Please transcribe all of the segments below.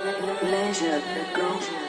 Leisure the go.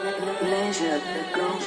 Pleasure the go.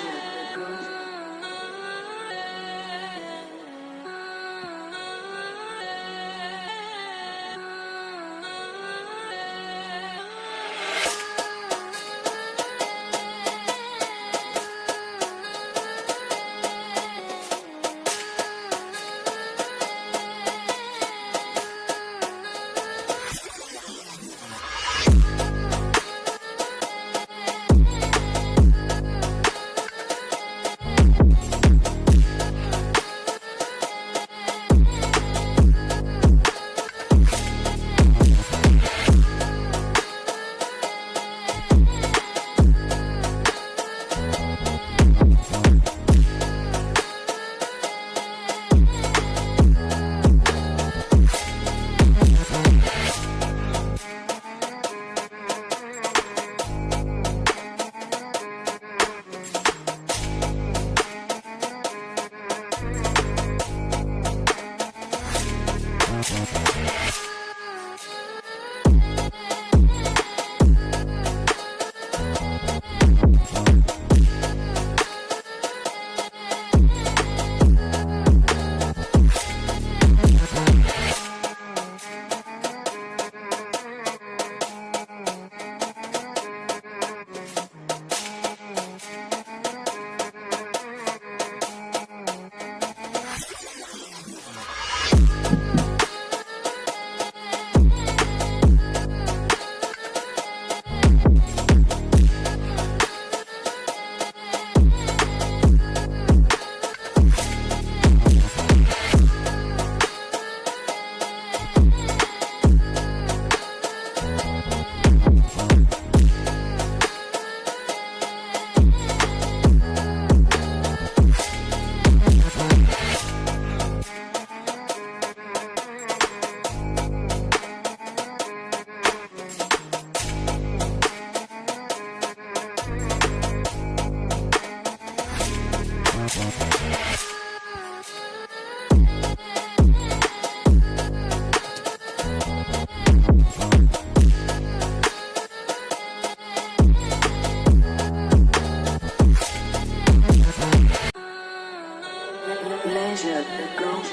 Pleasure the go.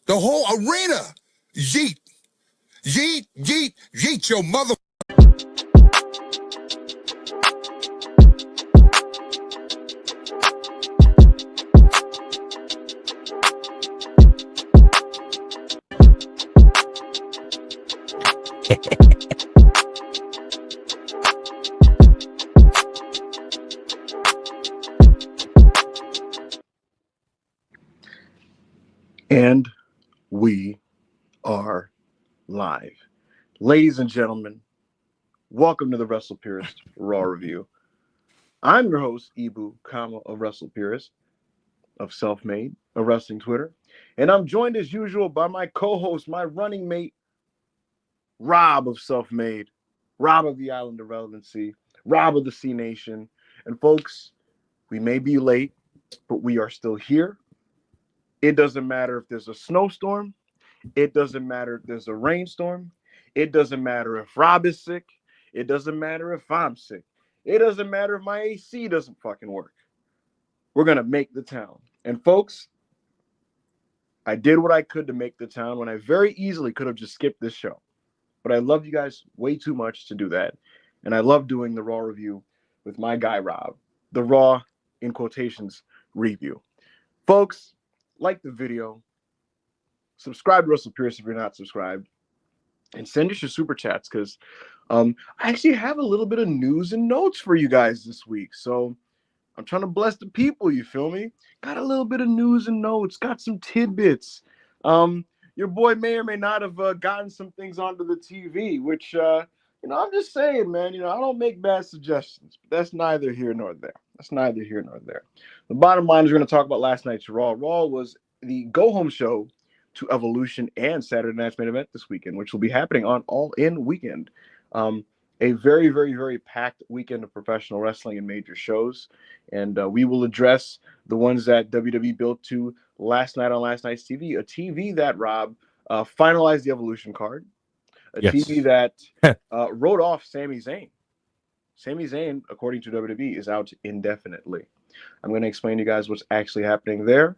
The whole arena. Yeet. Yeet, yeet, yeet your mother. And we are live. Ladies and gentlemen, welcome to the Wrestle Purist Raw Review. I'm your host, Ibu Kama of Wrestle Purist, of Self-Made, of Wrestling Twitter. And I'm joined as usual by my co-host, my running mate, Rob of Self-Made, Rob of the Island of Relevancy, Rob of the C Nation. And folks, we may be late, but we are still here. It doesn't matter if there's a snowstorm. It doesn't matter if there's a rainstorm. It doesn't matter if Rob is sick. It doesn't matter if I'm sick. It doesn't matter if my AC doesn't fucking work. We're going to make the town. And folks, I did what I could to make the town when I very easily could have just skipped this show. But I love you guys way too much to do that. And I love doing the Raw review with my guy, Rob. The Raw, in quotations, review. Folks, like the video. Subscribe to Wrestle Purist if you're not subscribed. and send us your super chats because I actually have a little bit of news and notes for you guys this week. So I'm trying to bless the people, you feel me? Got a little bit of news and notes, got some tidbits. Your boy may or may not have gotten some things onto the TV, which, I'm just saying, man, I don't make bad suggestions, but that's neither here nor there. That's neither here nor there. The bottom line is we're going to talk about last night's Raw. Raw was the go-home show to Evolution and Saturday Night's Main Event this weekend, which will be happening on All In Weekend. A very, very, very packed weekend of professional wrestling and major shows. And we will address the ones that WWE built to last night on last night's TV. A TV that, Rob, finalized the Evolution card. A TV Yes. that wrote off Sami Zayn. Sami Zayn, according to WWE, is out indefinitely. I'm going to explain to you guys what's actually happening there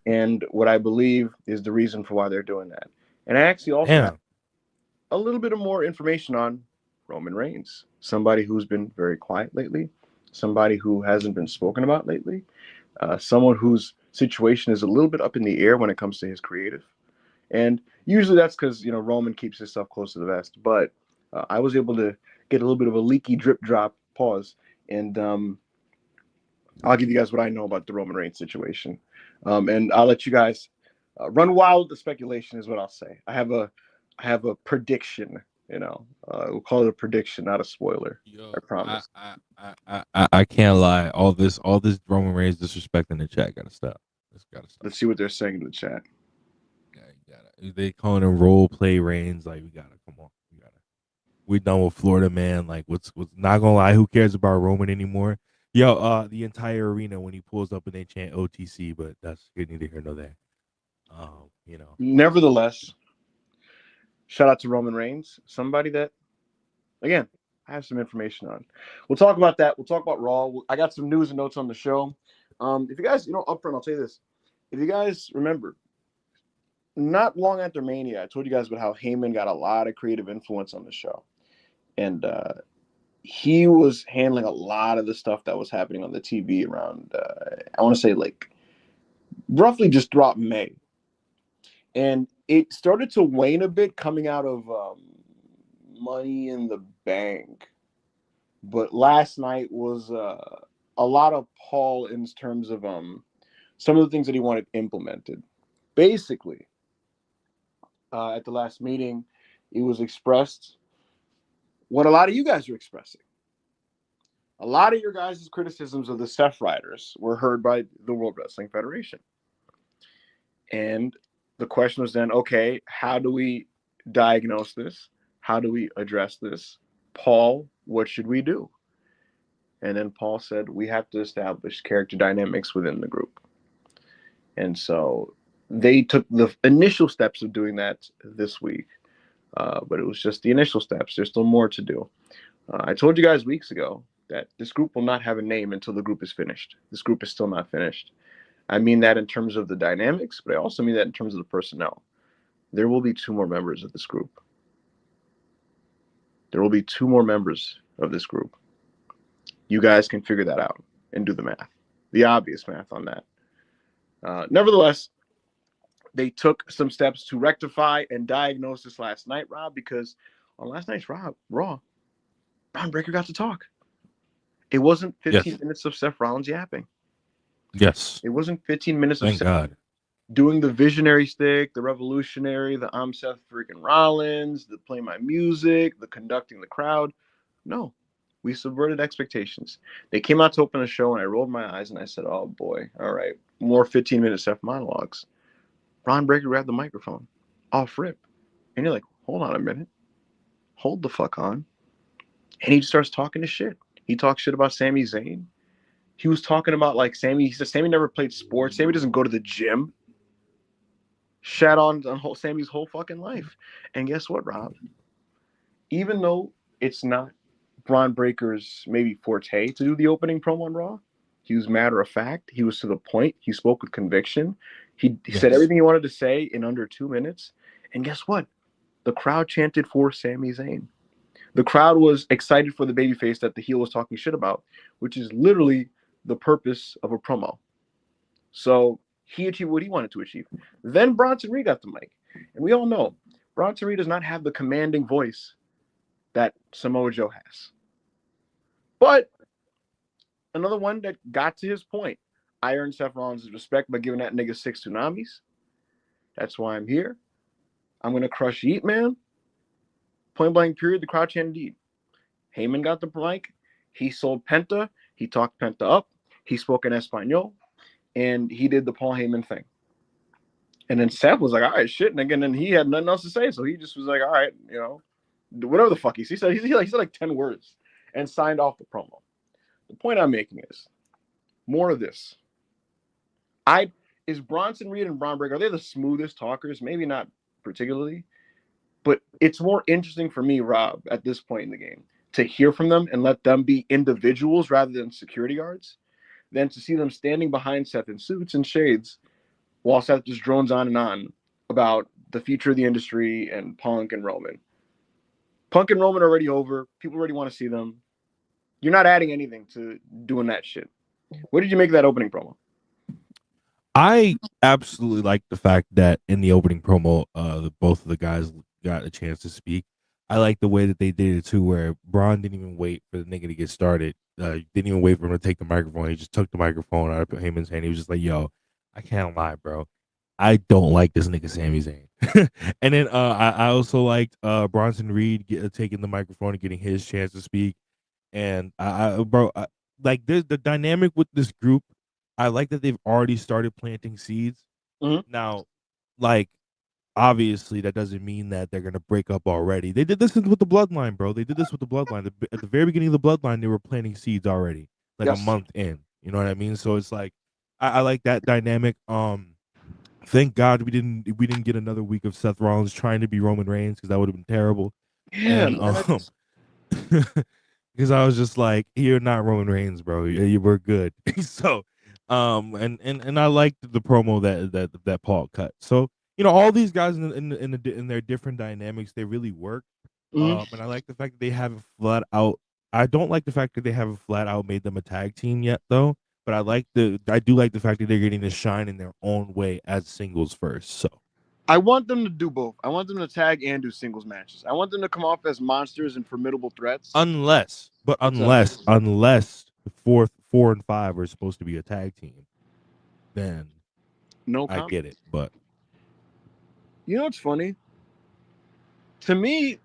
and what I believe is the reason for why they're doing that. And I actually also have a little bit of more information on Roman Reigns, somebody who's been very quiet lately, somebody who hasn't been spoken about lately, someone whose situation is a little bit up in the air when it comes to his creative. And usually that's because, Roman keeps his stuff close to the vest. But I was able to get a little bit of a leaky drip drop pause. And I'll give you guys what I know about the Roman Reigns situation. And I'll let you guys run wild with the speculation is what I'll say. I have a prediction. We'll call it a prediction, not a spoiler. Yo, I promise. I can't lie. All this Roman Reigns disrespect in the chat gotta stop. It's gotta stop. Let's see what they're saying in the chat. Yeah, you gotta. They calling him role play Reigns. Like we gotta come on. We done with Florida man. Like what's not gonna lie. Who cares about Roman anymore? Yo, the entire arena when he pulls up and they chant OTC, but that's neither here nor there. Nevertheless, shout out to Roman Reigns, somebody that, again, I have some information on. We'll talk about that. We'll talk about Raw. I got some news and notes on the show. If you guys, upfront, I'll tell you this. If you guys remember, not long after Mania, I told you guys about how Heyman got a lot of creative influence on the show. And he was handling a lot of the stuff that was happening on the TV around, I want to say, like, roughly just throughout May. And it started to wane a bit coming out of Money in the Bank. But last night was a lot of Paul in terms of some of the things that he wanted implemented. Basically, at the last meeting, it was expressed what a lot of you guys are expressing. A lot of your guys' criticisms of the Seth Riders were heard by the World Wrestling Federation. And the question was then, okay, how do we diagnose this? How do we address this? Paul, what should we do? And then Paul said, we have to establish character dynamics within the group. And so they took the initial steps of doing that this week. But it was just the initial steps. There's still more to do. I told you guys weeks ago that this group will not have a name until the group is finished. This group is still not finished. I mean that in terms of the dynamics, but I also mean that in terms of the personnel. There will be 2 more members of this group. There will be 2 more members of this group. You guys can figure that out and do the math, the obvious math on that. Nevertheless, they took some steps to rectify and diagnose this last night, Rob, because on last night's Raw, Ron Breaker got to talk. It wasn't 15 minutes of Seth Rollins yapping. Yes. It wasn't 15 minutes of Thank God. Doing the visionary stick, the revolutionary, the I'm Seth freaking Rollins, the play my music, the conducting the crowd. No, we subverted expectations. They came out to open a show and I rolled my eyes and I said, oh boy, all right, more 15-minute Seth monologues. Ron Breaker grabbed the microphone off rip. And you're like, hold on a minute. Hold the fuck on. And he just starts talking to shit. He talks shit about Sami Zayn. He was talking about like Sami. He said Sami never played sports. Sami doesn't go to the gym. Shat on Sami's whole fucking life. And guess what, Rob? Even though it's not Ron Breaker's maybe forte to do the opening promo on Raw, he was matter of fact. He was to the point. He spoke with conviction. He said everything he wanted to say in under 2 minutes. And guess what? The crowd chanted for Sami Zayn. The crowd was excited for the babyface that the heel was talking shit about, which is literally the purpose of a promo. So he achieved what he wanted to achieve. Then Bronson Reed got the mic. And we all know Bronson Reed does not have the commanding voice that Samoa Joe has. But another one that got to his point. I earned Seth Rollins' respect by giving that nigga 6 tsunamis. That's why I'm here. I'm going to crush Yeet Man. Point blank period, the crowd chanted Yeet. Heyman got the mic. He sold Penta. He talked Penta up. He spoke in Espanol. And he did the Paul Heyman thing. And then Seth was like, all right, shit. And again, then he had nothing else to say. So he just was like, all right, you know, whatever the fuck he said. He said like 10 words and signed off the promo. The point I'm making is more of this. Is Bronson Reed and Braun Breaker, are they the smoothest talkers? Maybe not particularly. But it's more interesting for me, Rob, at this point in the game, to hear from them and let them be individuals rather than security guards, than to see them standing behind Seth in suits and shades while Seth just drones on and on about the future of the industry and Punk and Roman. Punk and Roman are already over. People already want to see them. You're not adding anything to doing that shit. What did you make of that opening promo? I absolutely like the fact that in the opening promo, both of the guys got a chance to speak. I like the way that they did it too, where Braun didn't even wait for the nigga to get started. Didn't even wait for him to take the microphone. He just took the microphone out of Heyman's hand. He was just like, "Yo, I can't lie, bro. I don't like this nigga Sami Zayn." And then I also liked Bronson Reed taking the microphone and getting his chance to speak. And like there's the dynamic with this group. I like that they've already started planting seeds. Mm-hmm. Now, like, obviously that doesn't mean that they're gonna break up already. They did this with the Bloodline, bro. They did this with the Bloodline. At the very beginning of the Bloodline, they were planting seeds already, like a month in. You know what I mean? So it's like I like that dynamic. Thank God we didn't get another week of Seth Rollins trying to be Roman Reigns, because that would have been terrible. Yeah, And because I was just like, you're not Roman Reigns, bro. You were good. So and I liked the promo that Paul cut. So you know, all these guys in their different dynamics, they really work. Mm-hmm. And I like the fact that they haven't flat out. I don't like the fact that they haven't flat out made them a tag team yet, though. But I do like the fact that they're getting to shine in their own way as singles first. So I want them to do both. I want them to tag and do singles matches. I want them to come off as monsters and formidable threats. unless the four and five are supposed to be a tag team, then No I comment. get it. But You know what's funny? To me,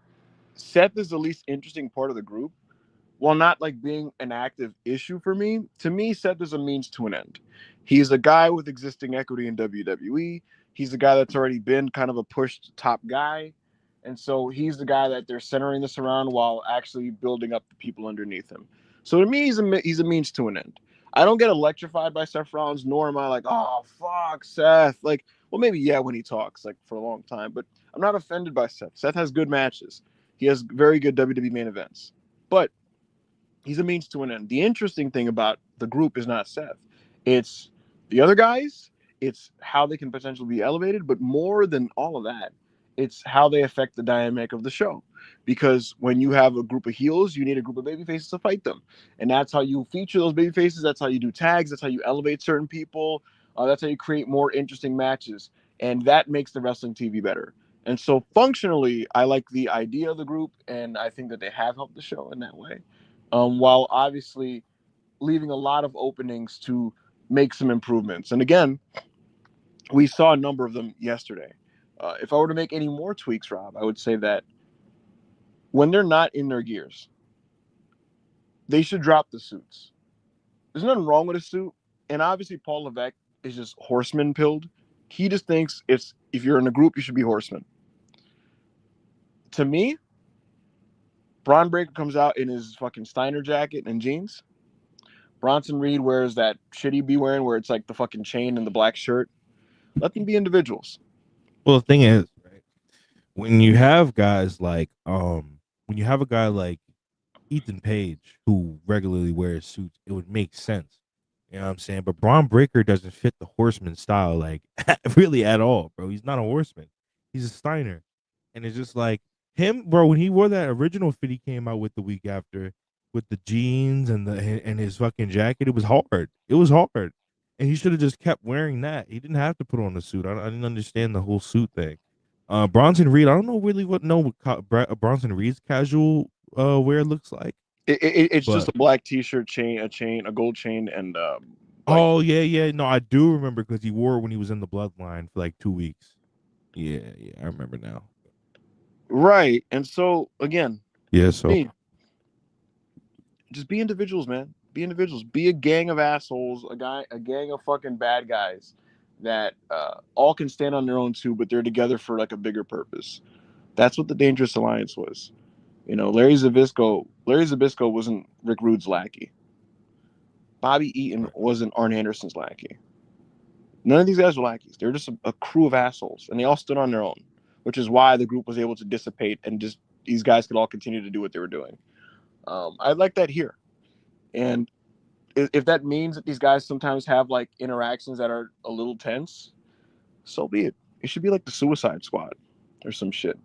Seth is the least interesting part of the group. While not like being an active issue for me, to me, Seth is a means to an end. He's a guy with existing equity in WWE. He's a guy that's already been kind of a pushed top guy. And so he's the guy that they're centering this around while actually building up the people underneath him. So to me, he's a means to an end. I don't get electrified by Seth Rollins, nor am I like, oh, fuck, Seth. Like, well, maybe, yeah, when he talks, like, for a long time. But I'm not offended by Seth. Seth has good matches. He has very good WWE main events. But he's a means to an end. The interesting thing about the group is not Seth. It's the other guys. It's how they can potentially be elevated. But more than all of that, it's how they affect the dynamic of the show. Because when you have a group of heels, you need a group of babyfaces to fight them. And that's how you feature those babyfaces. That's how you do tags. That's how you elevate certain people. That's how you create more interesting matches. And that makes the wrestling TV better. And so functionally, I like the idea of the group. And I think that they have helped the show in that way. While obviously leaving a lot of openings to make some improvements. And again, we saw a number of them yesterday. If I were to make any more tweaks, Rob, I would say that when they're not in their gears, they should drop the suits. There's nothing wrong with a suit. And obviously, Paul Levesque is just horseman pilled. He just thinks if you're in a group, you should be horsemen. To me, Braun Breaker comes out in his fucking Steiner jacket and jeans. Bronson Reed wears that shit he be wearing where it's like the fucking chain and the black shirt. Let them be individuals. well, the thing is, right, when you have guys like when you have a guy like Ethan Page who regularly wears suits, it would make sense. You know what I'm saying? But Braun Breaker doesn't fit the horseman style, like really at all, bro. He's not a horseman. He's a Steiner. And it's just like him, bro, when he wore that original fit he came out with the week after with the jeans and his fucking jacket, it was hard. It was hard. And he should have just kept wearing that. He didn't have to put on the suit. I didn't understand the whole suit thing. Bronson Reed. I don't know really what Bronson Reed's casual wear looks like. It's just But a black T-shirt, a gold chain, and like oh yeah. No, I do remember because he wore it when he was in the Bloodline for like 2 weeks. Yeah, I remember now. right. And so again, Yeah, so me, just be individuals, man. Be individuals. Be a gang of assholes, a gang of fucking bad guys that all can stand on their own too, but they're together for like a bigger purpose. That's what the Dangerous Alliance was. You know, Larry Zbyszko wasn't Rick Rude's lackey. Bobby Eaton right. wasn't Arn Anderson's lackey. None of these guys were lackeys. They were just a crew of assholes, and they all stood on their own, which is why the group was able to dissipate and just these guys could all continue to do what they were doing. I like that here, and if that means that these guys sometimes have like interactions that are a little tense, so be it. It should be like the Suicide Squad or some shit,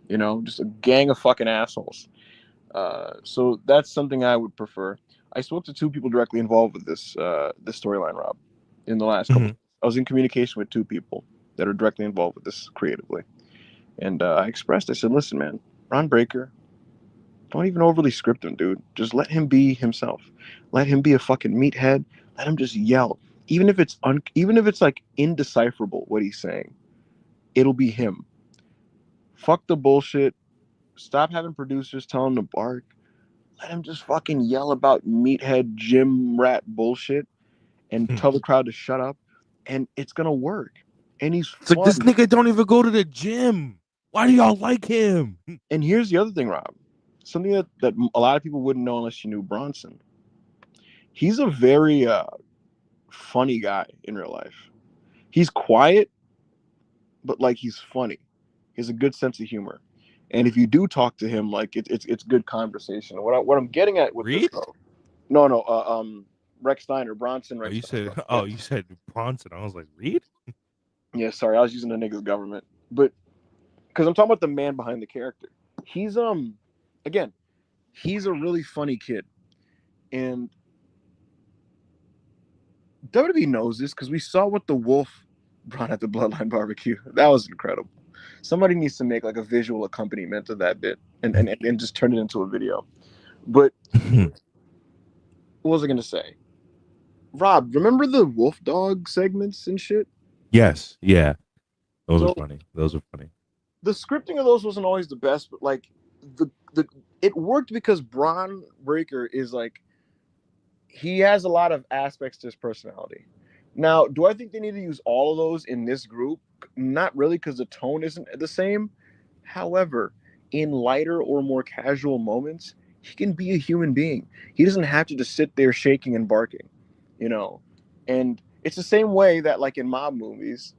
you know, just a gang of fucking assholes. So that's something I would prefer. I spoke to two people directly involved with this storyline, Rob, in the last couple. Mhm. I was in communication with two people that are directly involved with this creatively, and I expressed. I said, "Listen, man, Ron Breaker, don't even overly script him, dude. Just let him be himself. Let him be a fucking meathead. Let him just yell, even if it's like indecipherable what he's saying. It'll be him. Fuck the bullshit. Stop having producers tell him to bark. Let him just fucking yell about meathead gym rat bullshit and tell the crowd to shut up, and it's gonna work. And he's It's like this fun. nigga don't even go to the gym. Why do y'all like him? And here's the other thing, Rob. Something that a lot of people wouldn't know unless you knew Bronson. He's a very funny guy in real life. He's quiet, but like he's funny. He has a good sense of humor. And if you do talk to him, like it's good conversation. What I'm getting at with this Reed? though, no, Rex Steiner, Bronson, Oh, Rex you Steiner. said Yeah. you said Bronson. I was like, Reed? Yeah, sorry, I was using the nigga's government, but because I'm talking about the man behind the character. He's again, he's a really funny kid, and WWE knows this because we saw what the Wolf brought at the Bloodline Barbecue. That was incredible. Somebody needs to make like a visual accompaniment to that bit and just turn it into a video. But what was I gonna say? Rob, remember the Wolf Dog segments and shit? Yes, yeah. Those are So funny. Those are funny. the scripting of those wasn't always the best, but like the it worked because Braun Breaker is like he has a lot of aspects to his personality. Now, do I think they need to use all of those in this group? Not really, because the tone isn't the same. However, in lighter or more casual moments, he can be a human being. He doesn't have to just sit there shaking and barking, you know. And it's the same way that, like in mob movies,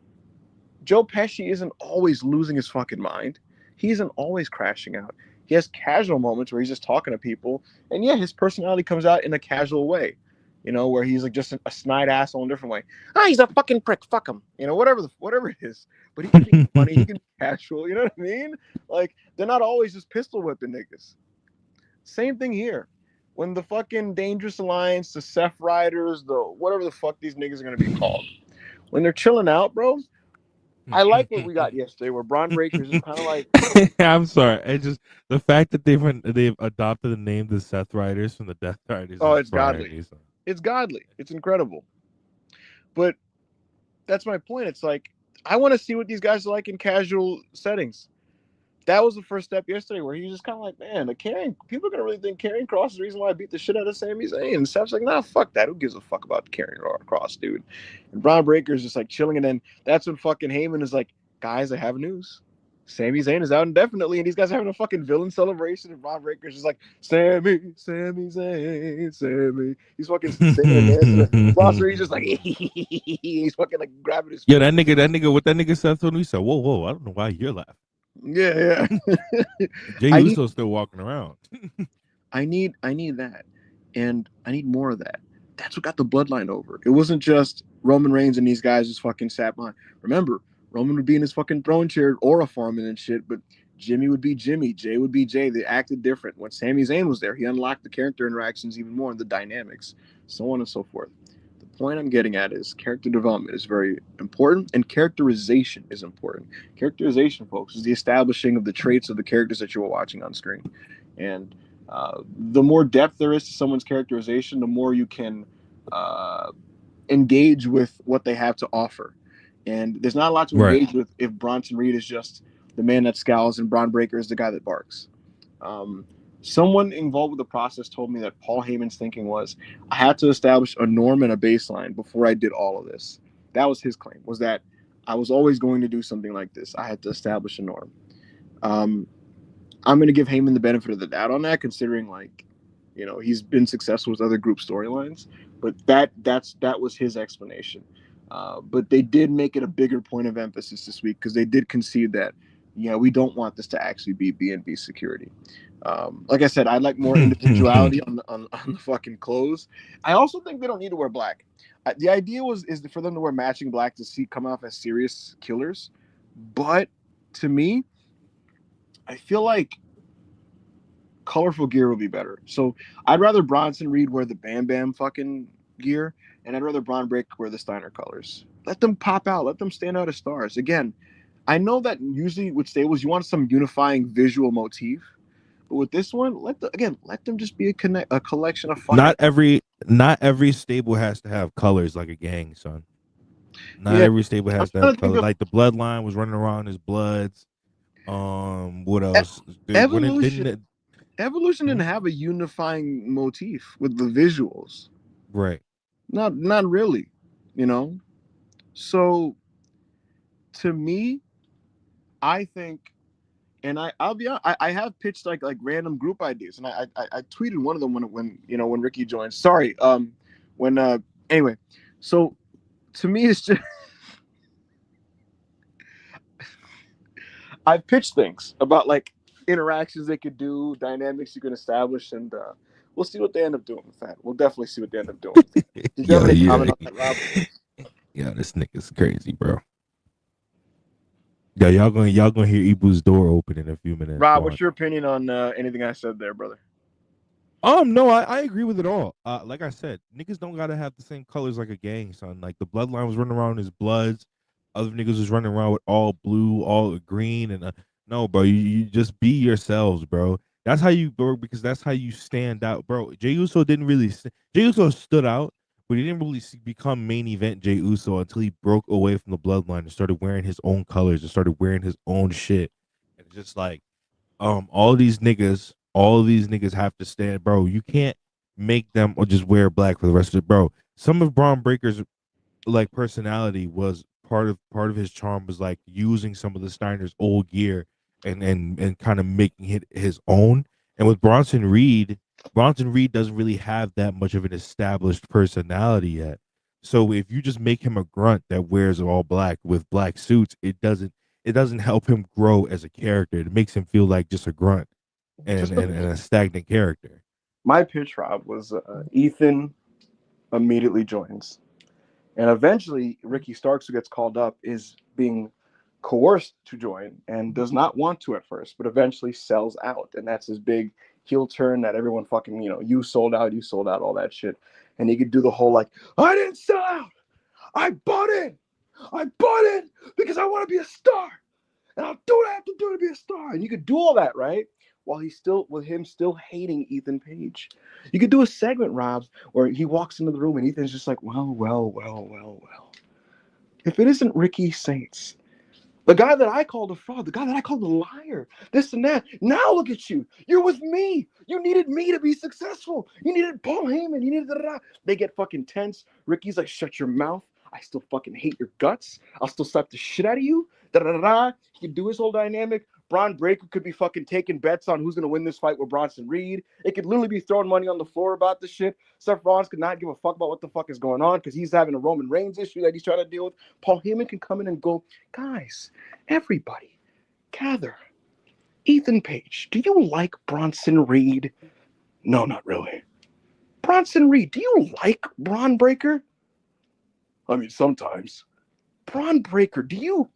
Joe Pesci isn't always losing his fucking mind. He isn't always crashing out. He has casual moments where he's just talking to people, and yeah, his personality comes out in a casual way, you know, where he's like just a snide asshole in a different way. Ah, he's a fucking prick. Fuck him. You know, whatever it is. But he can be funny. He can be casual. You know what I mean? Like they're not always just pistol whipping niggas. Same thing here. When the fucking Dangerous Alliance, the Seth Riders, the whatever the fuck these niggas are gonna be called, when they're chilling out, bro, I like what we got yesterday, where Braun Breaker's just kind of like, I'm sorry. I just the fact that they've adopted the name the Seth Riders from the Death Riders oh, is it's firing godly. me. So. It's godly. It's incredible. But that's my point. It's like, I want to see what these guys are like in casual settings. That was the first step yesterday where he was just kind of like, man, people are going to really think Karrion Kross is the reason why I beat the shit out of Sami Zayn. And Seth's like, nah, fuck that. Who gives a fuck about Karrion Kross, dude? And Braun Breaker's just like chilling. And then that's when fucking Heyman is like, guys, I have news. Sami Zayn is out indefinitely, and these guys are having a fucking villain celebration, and Braun Breaker's just like, Sami Zayn, Sami. He's fucking singing and dancing. And Ross Reed's just like, he's fucking like grabbing his Yo, foot. what that nigga Seth told me, he said, whoa, I don't know why you're laughing. Yeah. Jay I need Uso's still walking around. I need that. And I need more of that. That's what got the bloodline over. It wasn't just Roman Reigns and these guys just fucking sat behind. Remember, Roman would be in his fucking throne chair, aura farming and shit, but Jimmy would be Jimmy, Jay would be Jay. They acted different. When Sami Zayn was there, he unlocked the character interactions even more and the dynamics, so on and so forth. The point I'm getting at is character development is very important, and characterization is important. Characterization, folks, is the establishing of the traits of the characters that you are watching on screen. And the more depth there is to someone's characterization, the more you can uh, engage with what they have to offer. And there's not a lot to Right. engage with if Bronson Reed is just the man that scowls and Braun Breaker is the guy that barks. Um, Someone involved with the process told me that Paul Heyman's thinking was, I had to establish a norm and a baseline before I did all of this. That was his claim, was that I was always going to do something like this. I had to establish a norm. Um, I'm going to give Heyman the benefit of the doubt on that, considering he's been successful with other group storylines. But that was his explanation. But they did make it a bigger point of emphasis this week because they did concede that, yeah, we don't want this to actually be B&B security. Like I said, I'd like more individuality on the fucking clothes. I also think they don't need to wear black. The idea is for them to wear matching black to come off as serious killers. But to me, I feel like colorful gear would be better. So I'd rather Bronson Reed wear the Bam Bam fucking gear, and I'd rather Braun Breaker wear the Steiner colors. Let them pop out. Let them stand out as stars. Again, I know that usually with stables you want some unifying visual motif, but with this one, let them just be a collection of fire. Not every stable has to have colors like a gang, son. Not Yeah, every stable I'm has to trying have to think colors. of Like the bloodline was running around as Bloods. What else? Dude, when it evolution. didn't it, Evolution didn't hmm? have a unifying motif with the visuals. Right. Not really, you know. So to me, I think, and I'll be honest, I have pitched like random group ideas, and I tweeted one of them when Ricky joined. Sorry, when anyway, so to me it's just I've pitched things about like interactions they could do, dynamics you can establish, and we'll see what they end up doing with that. We'll definitely see what they end up doing with that. Did you have Yo, any yeah. comment on that, Rob? Yeah, this nigga's crazy, bro. Yeah, y'all gonna hear Ibu's door open in a few minutes. Rob, what's Watch. your opinion on anything I said there, brother? No, I agree with it all. Like I said, niggas don't gotta have the same colors like a gang, son. Like the bloodline was running around as Bloods, other niggas was running around with all blue, all green, and no, bro, you just be yourselves, bro. That's how you, bro, because that's how you stand out, bro. Jey Uso didn't really, Jey Uso stood out, but he didn't really become main event Jey Uso until he broke away from the bloodline and started wearing his own colors and started wearing his own shit, and just like all of these niggas have to stand, bro. You can't make them or just wear black for the rest of it, bro. Some of Braun Breaker's like personality was part of his charm was like using some of the Steiner's old gear and kind of making it his own. And with Bronson Reed doesn't really have that much of an established personality yet. So if you just make him a grunt that wears all black with black suits, it doesn't help him grow as a character. It makes him feel like just a grunt and Just and, and a stagnant character. my pitch, Rob, was Ethan immediately joins. And eventually, Ricky Starks, who gets called up, is being coerced to join and does not want to at first, but eventually sells out. And that's his big heel turn that everyone fucking, you sold out, all that shit. And he could do the whole like, I didn't sell out. I bought in. I bought in because I want to be a star. And I'll do what I have to do to be a star. And you could do all that, right? While he's still with him still hating Ethan Page. You could do a segment, Rob, where he walks into the room and Ethan's just like, well. If it isn't Ricky Saints, the guy that I called a fraud, the guy that I called a liar, this and that. Now look at you. You're with me. You needed me to be successful. You needed Paul Heyman. You needed da-da-da. They get fucking tense. Ricky's like, shut your mouth. I still fucking hate your guts. I'll still slap the shit out of you. Da-da-da-da. He can do his whole dynamic. Braun Breaker could be fucking taking bets on who's going to win this fight with Bronson Reed. It could literally be throwing money on the floor about this shit. Seth Rollins could not give a fuck about what the fuck is going on because he's having a Roman Reigns issue that he's trying to deal with. Paul Heyman can come in and go, guys, everybody, gather. Ethan Page, do you like Bronson Reed? No, not really. Bronson Reed, do you like Braun Breaker? I mean, sometimes. Braun Breaker, do you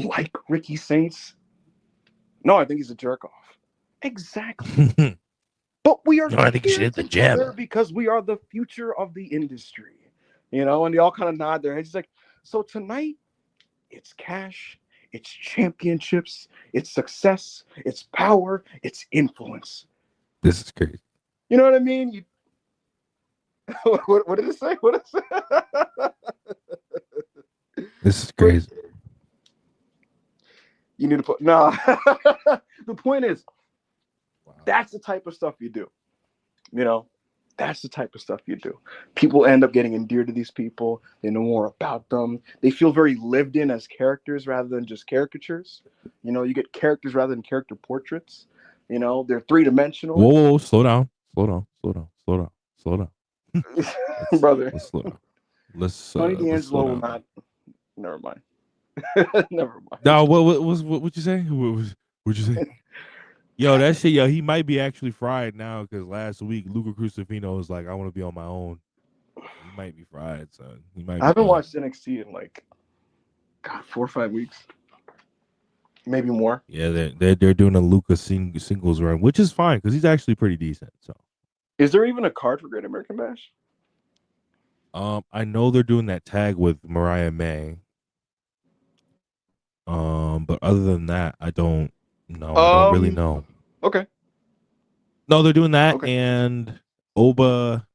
like Ricky Saints? No, I think he's a jerk off. Exactly. No, But we are I think you should here hit the together gym. because we are the future of the industry. And they all kind of nod their heads. He's like, so tonight it's cash, it's championships, it's success, it's power, it's influence. This is crazy. You know what I mean? What did it say? What did it say? This is crazy. You need to put no. The point is, Wow. that's the type of stuff you do. That's the type of stuff you do. People end up getting endeared to these people. They know more about them. They feel very lived in as characters rather than just caricatures. You get characters rather than character portraits. They're three-dimensional. Whoa, slow down. Brother. Let's slow down. Tony Let's D'Angelo slow will down. not. Never mind. Never mind. No, what you say? What'd you say? Yo, that shit, yo, he might be actually fried now because last week Luca Crucifino was like, I want to be on my own. He might be fried, son. He might. I haven't be watched NXT in 4 or 5 weeks, maybe more. Yeah, they're doing a Luca singles run, which is fine because he's actually pretty decent. So, is there even a card for Great American Bash? I know they're doing that tag with Mariah May. But other than that, I don't know. I don't really know. Okay. No, they're doing that, Okay. and Oba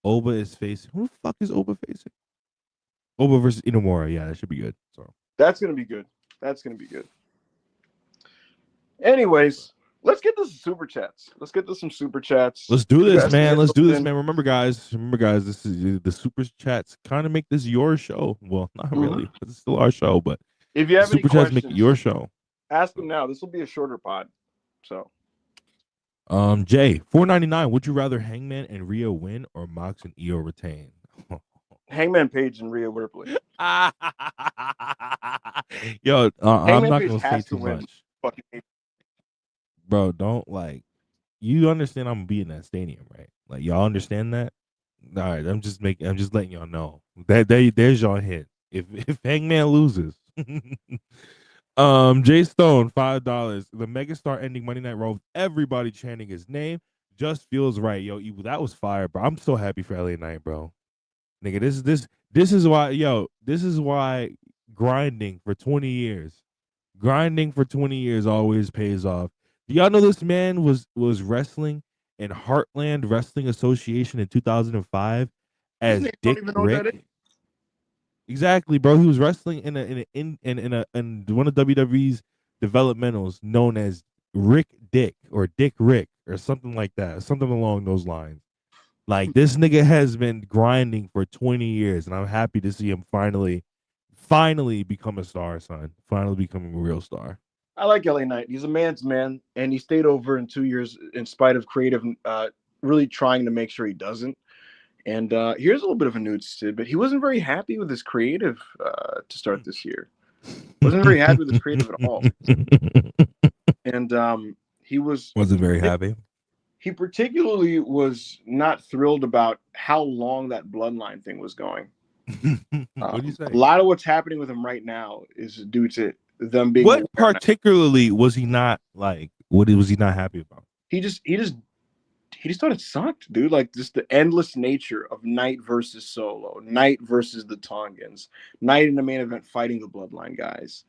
is facing. Who the fuck is Oba facing? Oba versus Inamura. Yeah, that should be good. So that's gonna be good. Anyways, let's get to some super chats. Let's Let's do this, man. Remember, guys. This is the super chats. Kind of make this your show. Well, not really, but it's still our show. But if you have super any chats, questions, make it your show. Ask them now. This will be a shorter pod. So, Jay, $4.99. Would you rather Hangman and Rhea win or Mox and Io retain? Hangman Page and Rhea Ripley. Yo, I'm not gonna say too win. much. Bro, don't you understand I'm gonna be in that stadium, right? Like y'all understand that? All right, I'm just letting y'all know. There's y'all hint. If Hangman loses. Jay Stone, $5. The megastar ending Monday Night Raw with everybody chanting his name just feels right. Yo, Evil, that was fire, bro. I'm so happy for LA Knight, bro. Nigga, this is why grinding for 20 years always pays off. Do y'all know this man was wrestling in Heartland Wrestling Association in 2005 as Dick Rick? Exactly, bro. He was wrestling in one of WWE's developmentals known as Rick Dick or Dick Rick or something like that, something along those lines. Like this nigga has been grinding for 20 years, and I'm happy to see him finally become a star, son. Finally becoming a real star. I like LA Knight. He's a man's man, and he stayed over in 2 years in spite of creative, really trying to make sure he doesn't. And here's a little bit of a news tidbit. He wasn't very happy with his creative to start this year. Wasn't very happy with his creative at all. And he wasn't very happy. He particularly was not thrilled about how long that bloodline thing was going. What do you say? A lot of what's happening with him right now is due to them being. What particularly was he not like? What was he not happy about? He just thought it sucked, dude. Like just the endless nature of Knight versus Solo, Knight versus the Tongans, Knight in the main event fighting the Bloodline guys.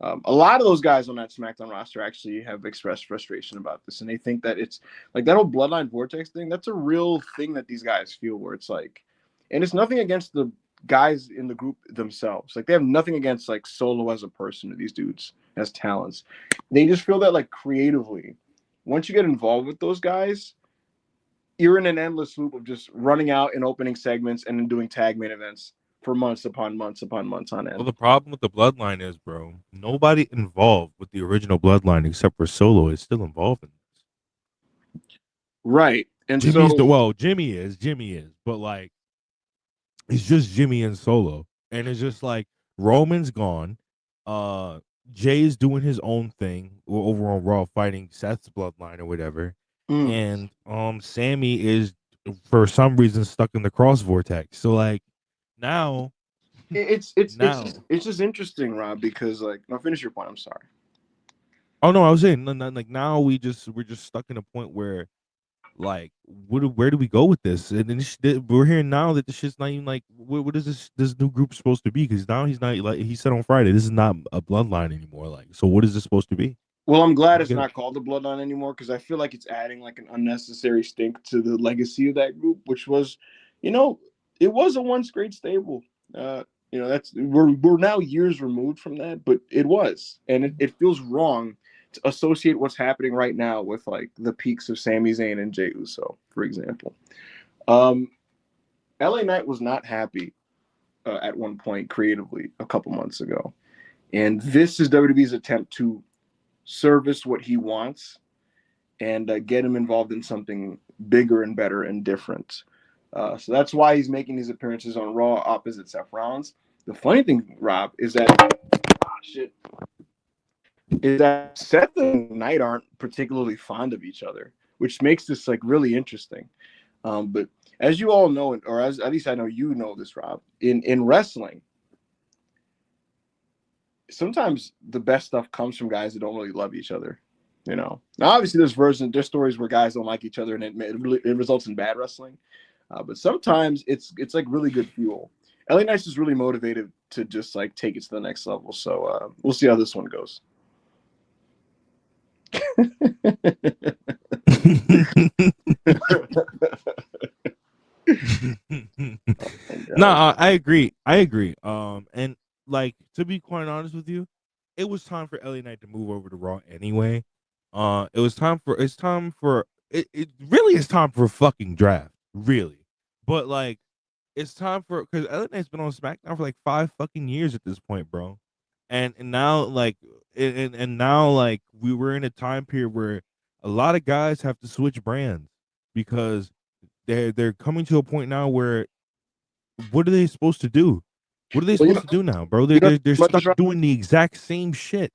A lot of those guys on that SmackDown roster actually have expressed frustration about this, and they think that it's like that whole Bloodline Vortex thing. That's a real thing that these guys feel, where it's like, and it's nothing against the guys in the group themselves. Like they have nothing against like Solo as a person or these dudes as talents. They just feel that like creatively, once you get involved with those guys, you're in an endless loop of just running out in opening segments and then doing tag main events for months upon months upon months on end. Well, the problem with the Bloodline is, bro, nobody involved with the original Bloodline except for Solo is still involved in this. Right. And Jimmy is, but like it's just Jimmy and Solo. And it's just like Roman's gone. Jay's doing his own thing over on Raw fighting Seth's bloodline or whatever. And Sami is for some reason stuck in the cross vortex. So like now it's just interesting, Rob, because like now finish your point. I'm sorry. Oh no, I was saying like now we're just stuck in a point where Like, where do we go with this? And then we're hearing now that the shit's not even like, what is this new group supposed to be? Because now he's not, like he said on Friday, this is not a bloodline anymore. Like, so what is this supposed to be? Well, I'm I glad don't it's get it. not called the Bloodline anymore because I feel like it's adding like an unnecessary stink to the legacy of that group, which was, you know, it was a once great stable. That's we're now years removed from that, but it was, and it feels wrong to associate what's happening right now with like the peaks of Sami Zayn and Jey Uso, for example. Um, LA Knight was not happy at one point creatively a couple months ago, and this is WWE's attempt to service what he wants and get him involved in something bigger and better and different. So that's why he's making these appearances on Raw opposite Seth Rollins. The funny thing, Rob, is that Seth and Knight aren't particularly fond of each other, which makes this like really interesting. But as you all know, or as at least I know you know this, Rob, in wrestling, sometimes the best stuff comes from guys that don't really love each other. You know, now obviously there's stories where guys don't like each other and it results in bad wrestling. But sometimes it's like really good fuel. LA Knight is really motivated to just like take it to the next level. So we'll see how this one goes. No, I agree. I agree. And like, to be quite honest with you, it was time for LA Knight to move over to Raw anyway. It's time for it really is time for a fucking draft, really. But like, it's time for, because LA Knight's been on SmackDown for like 5 fucking years at this point, bro. And now like, and now like we were in a time period where a lot of guys have to switch brands because they're coming to a point now where, what are they supposed to do? What are they Well, supposed to do now, bro? you know, They're much stuck as Rob, doing the exact same shit.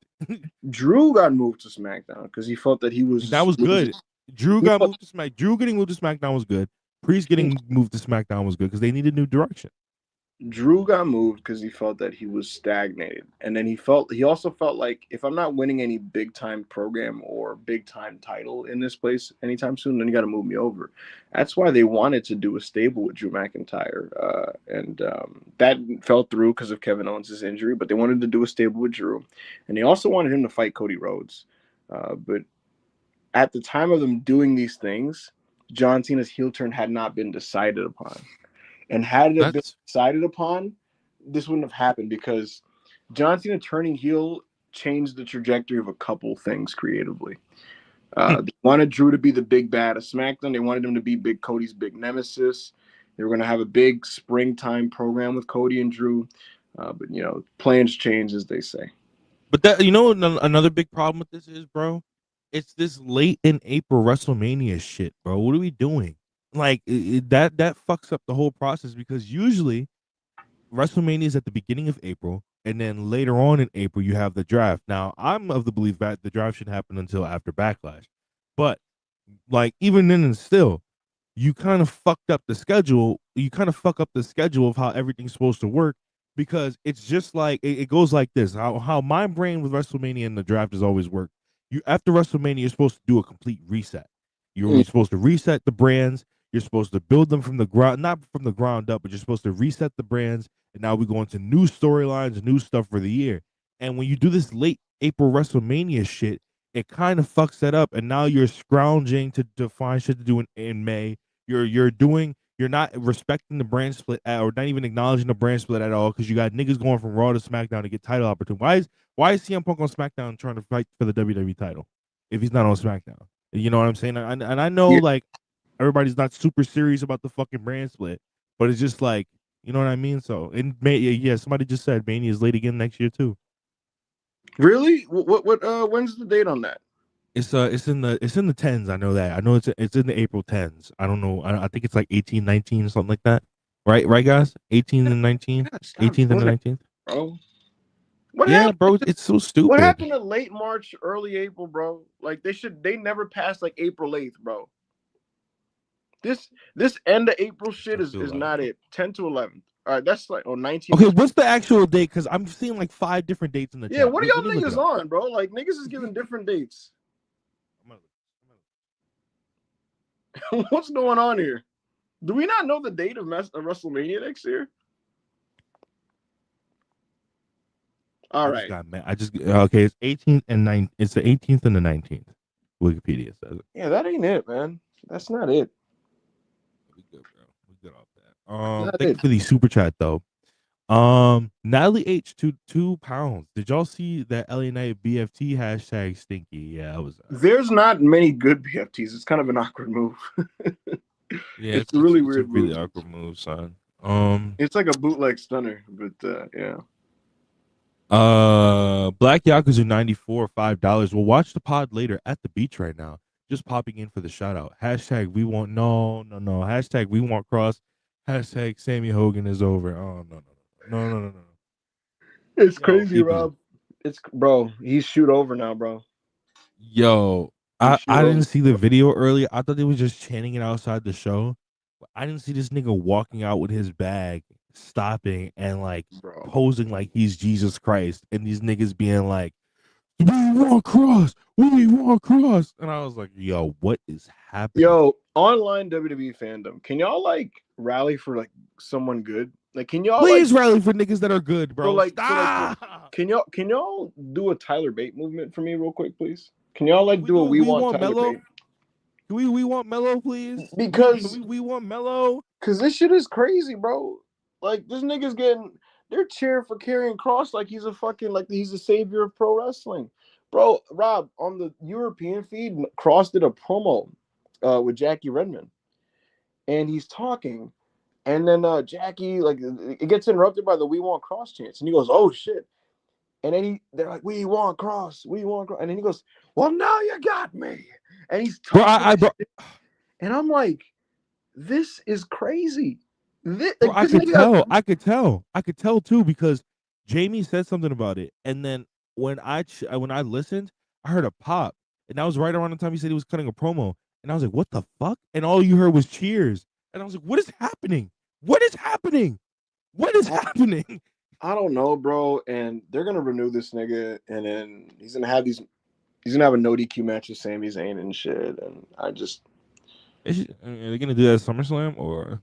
Drew got moved to SmackDown because he felt that he That was was good. Drew he got felt moved to Smack. Drew getting moved to SmackDown was good. Priest getting moved to SmackDown was good because they needed new direction. Drew got moved because he felt that he was stagnated, and then he also felt like if I'm not winning any big time program or big time title in this place anytime soon, then you got to move me over. That's why they wanted to do a stable with Drew McIntyre, and that fell through because of Kevin Owens' injury. But they wanted to do a stable with Drew, and they also wanted him to fight Cody Rhodes. But at the time of them doing these things, John Cena's heel turn had not been decided upon. And had it been That's decided upon, this wouldn't have happened because John Cena turning heel changed the trajectory of a couple things creatively. They wanted Drew to be the big bad of SmackDown. They wanted him to be Big Cody's big nemesis. They were going to have a big springtime program with Cody and Drew. But, plans change, as they say. But another big problem with this is, bro, it's this late in April WrestleMania shit, bro. What are we doing? Like, that fucks up the whole process because usually WrestleMania is at the beginning of April, and then later on in April you have the draft. Now, I'm of the belief that the draft should happen until after Backlash, but like even then and still, you kind of fucked up the schedule. You kind of fuck up the schedule of how everything's supposed to work because it's just like it goes like this. How my brain with WrestleMania and the draft has always worked. You after WrestleMania, you're supposed to do a complete reset. You're supposed to reset the brands. You're supposed to build them from the ground, not from the ground up, but you're supposed to reset the brands. And now we go into new storylines, new stuff for the year. And when you do this late April WrestleMania shit, it kind of fucks that up. And now you're scrounging to find shit to do in May. You're not respecting the brand split or not even acknowledging the brand split at all because you got niggas going from Raw to SmackDown to get title opportunity. Why is CM Punk on SmackDown trying to fight for the WWE title if he's not on SmackDown? You know what I'm saying? And I know Yeah. like everybody's not super serious about the fucking brand split, but it's just like, you know what I mean? So in May, yeah, somebody just said Mania is late again next year too. Really? When's the date on that? It's in the tens. I know that. I know it's in the April tens. I don't know. I think it's like 18, 19, something like that. Right, guys? 18 and 19, God, stop 18th and doing the that, 19th. bro. What Yeah, happened? bro, it's so What stupid. happened to late March, early April, bro? Like they never passed like April 8th, bro. This end of April shit Let's is, do is 11. not it. 10 to 11th. All right, that's like 19 Okay, to what's the actual date? Because I'm seeing like 5 different dates in the Yeah, chat. what are Let me look y'all it niggas up. on, bro? Like niggas is giving different dates. I'm gonna What's going on here? Do we not know the date of WrestleMania next year? All right. Okay. It's 18th and 9. It's the 18th and the 19th. Wikipedia says it. Yeah, that ain't it, man. That's not it. We good, bro. We good off that. Not Thank it. you for the super chat though. Natalie H 2 pounds. Did y'all see that LA Knight BFT hashtag stinky? Yeah, I was. There's not many good BFTs. It's kind of an awkward move. Yeah, it's a really it's a weird really move. awkward move, son. It's like a bootleg stunner, but yeah. Black Yakuza 94 $5. We'll watch the pod later at the beach right now. Just popping in for the shout out. Hashtag we want no. Hashtag we want cross. Hashtag Sammy Hogan is over. Oh no. It's Yo, crazy, Ibu. Rob. It's bro. He's shoot over now, bro. Yo, He's shoot I over. didn't see the video earlier. I thought they were just chanting it outside the show. But I didn't see this nigga walking out with his bag, stopping and like Bro. posing like he's Jesus Christ, and these niggas being like, "We want cross, we want cross," and I was like, "Yo, what is happening?" Yo, online WWE fandom. Can y'all like rally for like someone good? Like, can y'all Please like rally for niggas that are good, bro. Stop. can y'all do a Tyler Bate movement for me real quick, please? Can y'all like Can we do a do a we we want want Tyler Mello? Bate? Can we want Mello, please? Because We want Mello. Cause this shit is crazy, bro. Like this nigga's they're cheering for Karrion Kross like he's a fucking like he's the savior of pro wrestling, bro. Rob, on the European feed, Kross did a promo with Jackie Redmond, and he's talking, and then Jackie like it gets interrupted by the "We Want Kross" chants, and he goes, "Oh shit!" And then they're like, "We want Kross, we want Kross," and then he goes, "Well, now you got me," and he's talking, and I'm like, this is crazy. Bro, I could tell too because Jamie said something about it, and then when I listened, I heard a pop, and that was right around the time he said he was cutting a promo, and I was like, "What the fuck?" And all you heard was cheers, and I was like, "What is happening? What is happening? What is happening?" I don't know, bro. And they're gonna renew this nigga, and then he's gonna have a no DQ match with Sami Zayn and shit. And I just Are they gonna do that at SummerSlam or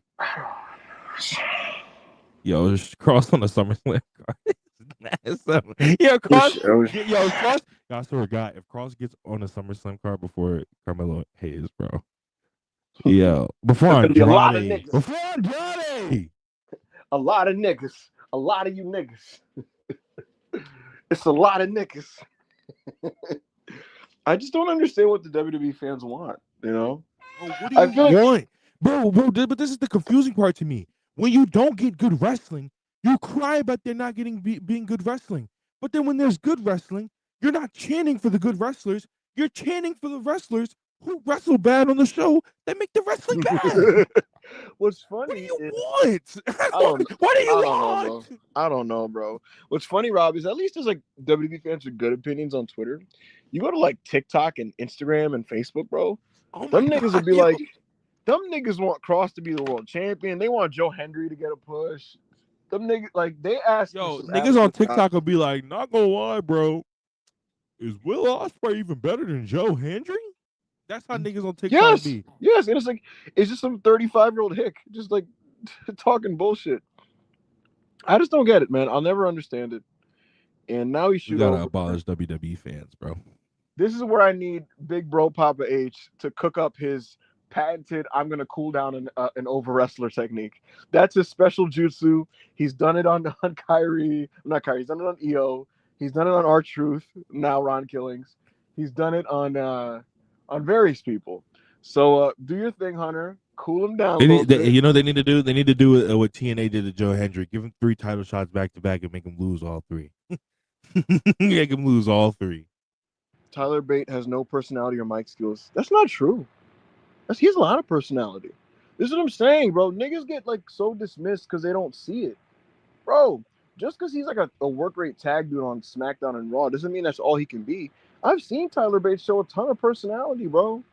yo just cross on the SummerSlam card? Cross. Cross. I swear to God, if Cross gets on a SummerSlam card before Carmelo Hayes, bro. Yo, before There's gonna be a lot of Andrade. niggas. Before Andrade. A lot of niggas. A lot of you niggas. It's a lot of niggas. I just don't understand what the WWE fans want, you know? Bro, what do you want? Bro, but this is the confusing part to me. When you don't get good wrestling, you cry about there not being good wrestling. But then when there's good wrestling, you're not chanting for the good wrestlers. You're chanting for the wrestlers who wrestle bad on the show that make the wrestling bad. What's funny? What do you want? What do you want? I don't know, bro. What's funny, Rob, is at least there's like WWE fans with good opinions on Twitter. You go to like TikTok and Instagram and Facebook, bro. Them niggas will be like, them niggas want Kross to be the world champion. They want Joe Hendry to get a push. Them niggas like they ask. Yo, niggas on TikTok will be like, not gonna lie, bro. Is Will Ospreay even better than Joe Hendry? That's how niggas on TikTok be. Yes, and it's like it's just some 35-year-old hick just like talking bullshit. I just don't get it, man. I'll never understand it. And now We gotta abolish WWE fans, bro. This is where I need Big Bro Papa H to cook up his patented "I'm gonna cool down an over wrestler" technique. That's his special jutsu. He's done it on Kyrie, not Kyrie. He's done it on EO. He's done it on R-Truth. Now Ron Killings. He's done it on various people. So do your thing, Hunter. Cool him down. They need to do what TNA did to Joe Hendry. Give him 3 title shots back to back and make him lose all 3. Make him lose all 3. Tyler Bate has no personality or mic skills. That's not true. He has a lot of personality. This is what I'm saying, bro. Niggas get like so dismissed because they don't see it. Bro, just because he's like a work rate tag dude on SmackDown and Raw doesn't mean that's all he can be. I've seen Tyler Bates show a ton of personality, bro.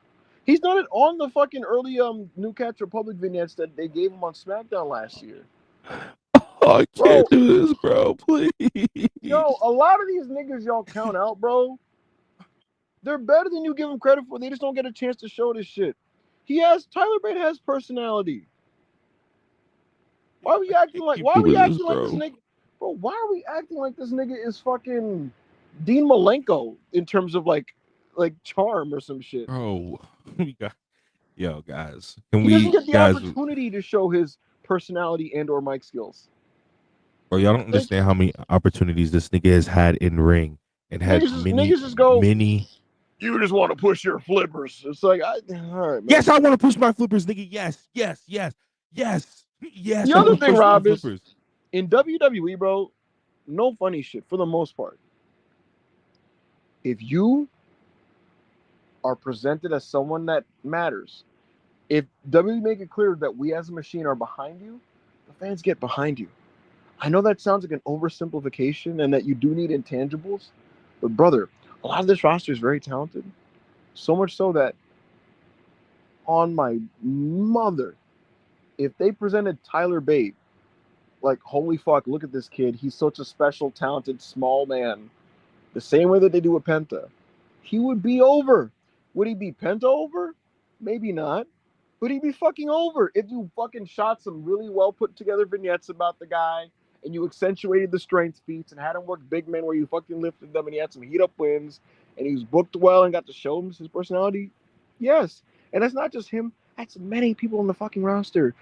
He's done it on the fucking early New Catch Republic vignettes that they gave him on SmackDown last year. Oh, I can't do this, bro. Please. Yo, a lot of these niggas y'all count out, bro. They're better than you give them credit for. They just don't get a chance to show this shit. Tyler Bate has personality. Why are we acting like? Keep Why are we doing this, acting like this bro. nigga? Bro, why are we acting like this nigga is fucking Dean Malenko in terms of like charm or some shit? Bro, we got guys. Can He doesn't we get the guys? opportunity to show his personality and or mic skills. Bro, y'all don't Like, understand how many opportunities this nigga has had in ring and had niggas just go. many. You just want to push your flippers. It's like, all right, man. Yes, I want to push my flippers, nigga. Yes. The I other want to thing, push my Rob, is flippers. in WWE, bro, no funny shit for the most part. If you are presented as someone that matters, if WWE make it clear that we as a machine are behind you, the fans get behind you. I know that sounds like an oversimplification and that you do need intangibles, but brother, a lot of this roster is very talented. So much so that on my mother, if they presented Tyler Bate, like, holy fuck, look at this kid. He's such a special, talented, small man. The same way that they do with Penta. He would be over. Would he be Penta over? Maybe not. But he'd be fucking over if you fucking shot some really well put together vignettes about the guy and you accentuated the strength feats and had him work big men where you fucking lifted them and he had some heat up wins and he was booked well and got to show him his personality. Yes. And that's not just him. That's many people on the fucking roster.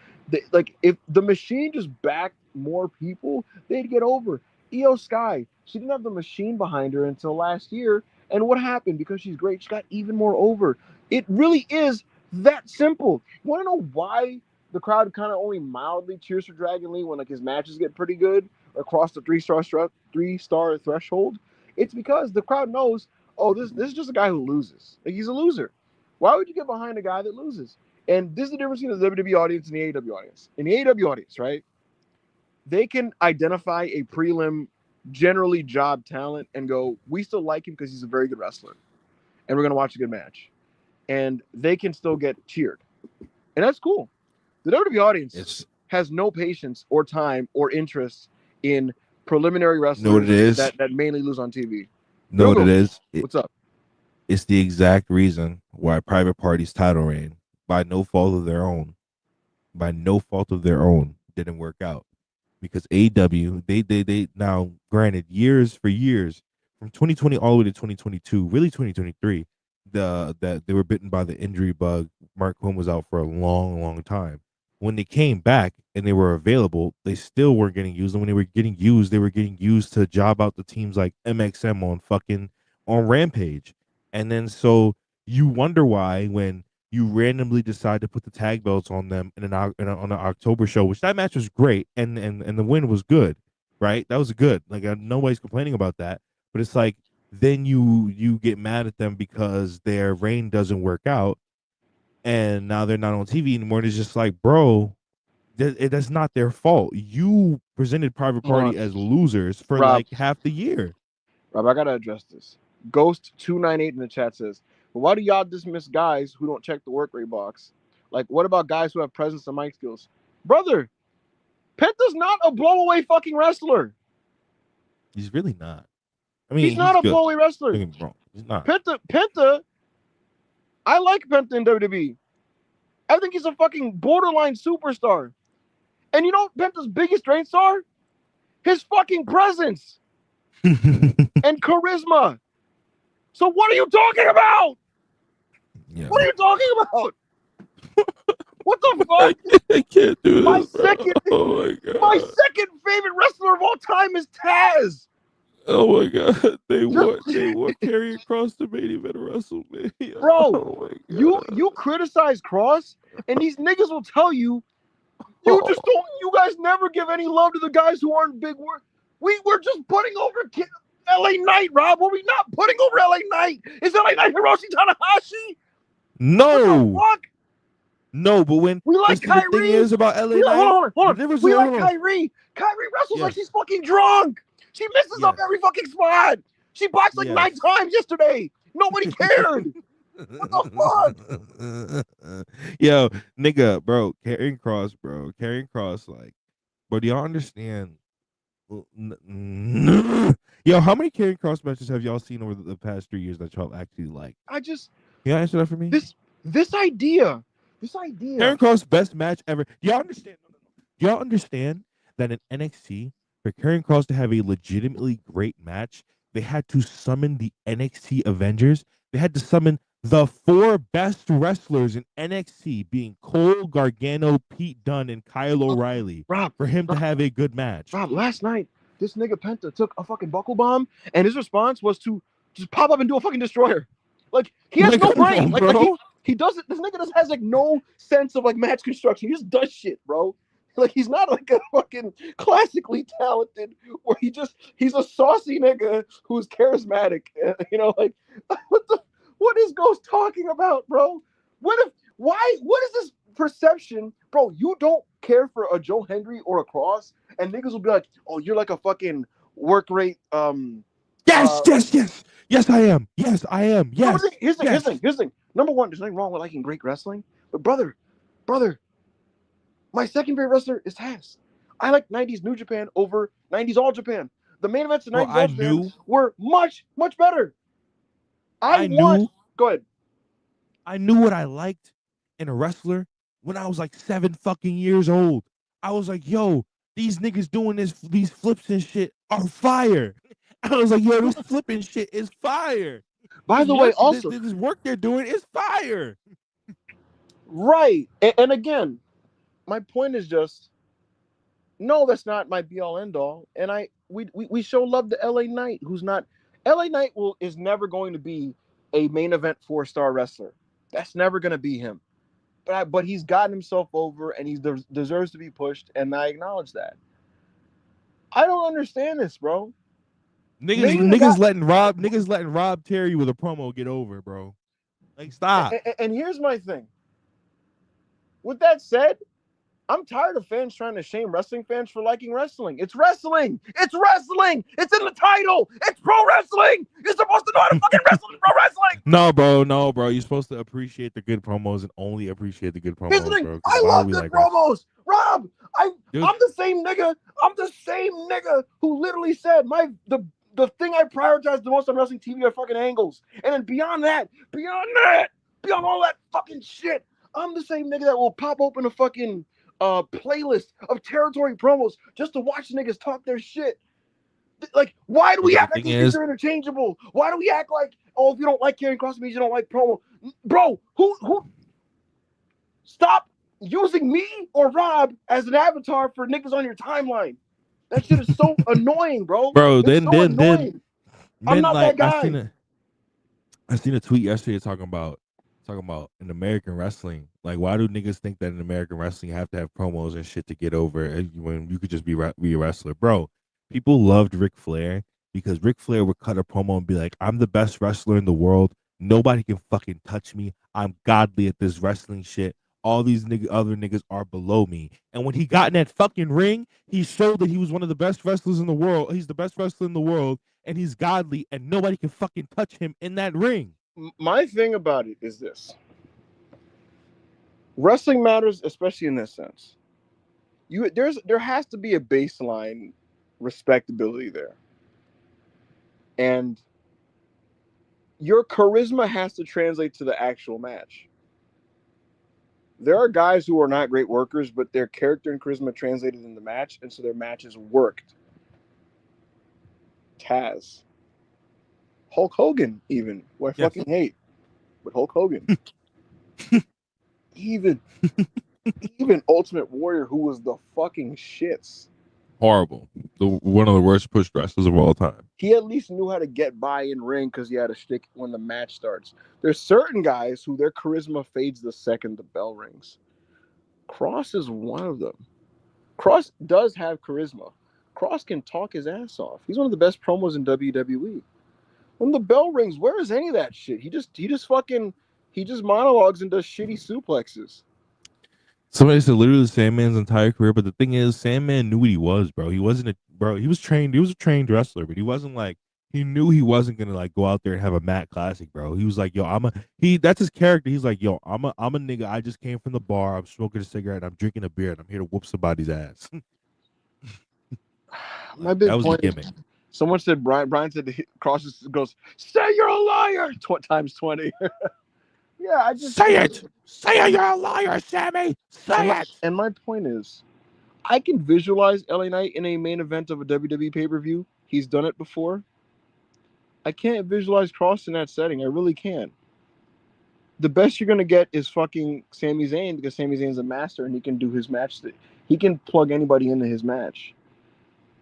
Like, if the machine just backed more people, they'd get over. Io Sky, she didn't have the machine behind her until last year. And what happened? Because she's great, she got even more over. It really is that simple. You want to know why the crowd kind of only mildly cheers for Dragon Lee when like his matches get pretty good across the three-star threshold? It's because the crowd knows, oh, this is just a guy who loses. Like, he's a loser. Why would you get behind a guy that loses? And this is the difference between the WWE audience and the AEW audience. In the AEW audience, right, they can identify a prelim generally job talent and go, we still like him because he's a very good wrestler, and we're going to watch a good match. And they can still get cheered. And that's cool. The WWE audience has no patience or time or interest in preliminary wrestlers that mainly lose on TV. Know what it is? What's up? It's the exact reason why Private Party's title reign, by no fault of their own, didn't work out. Because AEW, they now, granted, years from 2020 all the way to 2022, really 2023, that they were bitten by the injury bug. Mark Quinn was out for a long time. When they came back and they were available, they still weren't getting used. And when they were getting used to job out the teams like MXM on Rampage. And then so you wonder why when you randomly decide to put the tag belts on them on an October show, which that match was great and the win was good, right? That was good. Like, nobody's complaining about that. But it's like, then you get mad at them because their reign doesn't work out, and now they're not on TV anymore. And it's just like, bro, that's not their fault. You presented Private Party as losers for like half the year. Rob, I gotta address this. Ghost298 in the chat says, but why do y'all dismiss guys who don't check the work rate box? Like, what about guys who have presence and mic skills? Brother, Penta's not a blowaway fucking wrestler. He's really not. I mean, he's not a blowaway wrestler. He's not. Penta, I like Penta in WWE. I think he's a fucking borderline superstar. And you know what Penta's biggest strengths are? His fucking presence and charisma. So what are you talking about? Yeah. What are you talking about? What the fuck? I can't do this. My second favorite wrestler of all time is Taz. Oh my god, they want Karrion Kross to main event WrestleMania. Bro, you criticize Kross, and these niggas will tell you, you guys never give any love to the guys who aren't big work. We're just putting over LA Knight, Rob. Were we not putting over LA Knight? Is LA Knight Hiroshi Tanahashi? No. What the fuck? No, but when we like Kyrie, the thing is about LA Knight. Hold on. We like Kyrie. Kyrie wrestles like she's fucking drunk. She messes up every fucking spot. She boxed like 9 times yesterday. Nobody cared. What the fuck? Yo, nigga, bro, Karrion Kross, like, bro, do y'all understand? Yo, how many Karrion Kross matches have y'all seen over the past 3 years that y'all actually like? Can you answer that for me? This idea This idea. Karrion Kross best match ever. Do y'all understand? No, no, no. Do y'all understand that in NXT, for Karrion Kross to have a legitimately great match, they had to summon the NXT Avengers. They had to summon the 4 best wrestlers in NXT, being Cole, Gargano, Pete Dunne, and Kyle O'Reilly, Rob, for him to have a good match. Rob, last night, this nigga Penta took a fucking buckle bomb, and his response was to just pop up and do a fucking destroyer. Like, he has Like, no come brain. on, Like bro. he doesn't, this nigga just has like no sense of like match construction. He just does shit, bro. Like, he's not like a fucking classically talented, where he's a saucy nigga who's charismatic. You know, like, what is Ghost talking about, bro? What is this perception, bro? You don't care for a Joe Hendry or a Cross, and niggas will be like, oh, you're like a fucking work rate, Yes, yes, yes. Yes, I am. Yes, I am. Yes. Here's yes. the thing. Number one, there's nothing wrong with liking great wrestling, but brother, my second favorite wrestler is Taz. I like 90s New Japan over 90s All Japan. The main events of 90s All Japan were much, much better. Go ahead. I knew what I liked in a wrestler when I was like 7 fucking years old. I was like, yo, these niggas doing these flips and shit are fire. I was like, yo, this flipping shit is fire. By the way, also, this work they're doing is fire. Right. And again, my point is just, no, that's not my be all end all. And we show love to LA Knight, who's not LA Knight is never going to be a main event 4-star wrestler. That's never going to be him. But he's gotten himself over, and he deserves to be pushed, and I acknowledge that. I don't understand this, bro. Niggas letting Rob Terry with a promo get over, bro. Like, stop. And here's my thing. With that said, I'm tired of fans trying to shame wrestling fans for liking wrestling. It's wrestling. It's wrestling. It's in the title. It's pro wrestling. You're supposed to know how to fucking wrestle in pro wrestling. No, bro. You're supposed to appreciate the good promos and only appreciate the good promos, bro. I love good promos. Rob, I'm the same nigga. I'm the same nigga who literally said the thing I prioritize the most on wrestling TV are fucking angles. And then beyond all that fucking shit, I'm the same nigga that will pop open a fucking playlist of territory promos just to watch niggas talk their shit. Like, why do we act like these things are interchangeable? Why do we act like, oh, if you don't like Karrion Kross, means you don't like promo? Bro, who stop using me or Rob as an avatar for niggas on your timeline. That shit is so annoying, bro. Bro, I'm not like, that guy. I seen a tweet yesterday talking about in American wrestling. Like, why do niggas think that in American wrestling you have to have promos and shit to get over when you could just be a wrestler? Bro, people loved Ric Flair because Ric Flair would cut a promo and be like, I'm the best wrestler in the world. Nobody can fucking touch me. I'm godly at this wrestling shit. All these other niggas are below me. And when he got in that fucking ring, he showed that he was one of the best wrestlers in the world. He's the best wrestler in the world, and he's godly, and nobody can fucking touch him in that ring. My thing about it is this. Wrestling matters, especially in this sense. There has to be a baseline respectability there. And your charisma has to translate to the actual match. There are guys who are not great workers, but their character and charisma translated in the match, and so their matches worked. Taz. Hulk Hogan, even, who I fucking hate. But Hulk Hogan. even Ultimate Warrior, who was the fucking shits. Horrible. One of the worst pushed wrestlers of all time. He at least knew how to get by in ring because he had a shtick when the match starts. There's certain guys who their charisma fades the second the bell rings. Cross is one of them. Cross does have charisma. Cross can talk his ass off. He's one of the best promos in WWE. When the bell rings, where is any of that shit? He just monologues and does shitty suplexes. Somebody said literally the Sandman's entire career, but the thing is, Sandman knew what he was, bro. He wasn't he was a trained wrestler, but he wasn't like, he knew he wasn't gonna like go out there and have a Matt Classic, bro. He was like, yo, that's his character. He's like, yo, I'm a nigga. I just came from the bar. I'm smoking a cigarette. I'm drinking a beer, and I'm here to whoop somebody's ass. My big point is, someone said Brian said Cross goes, say you're a liar times 20. Yeah, I just Say it. Say it. You're a liar, Sammy. Say it. and my point is, I can visualize LA Knight in a main event of a WWE pay per view. He's done it before. I can't visualize Cross in that setting. I really can't. The best you're gonna get is fucking Sami Zayn because Sami Zayn's a master and he can do his match. He can plug anybody into his match.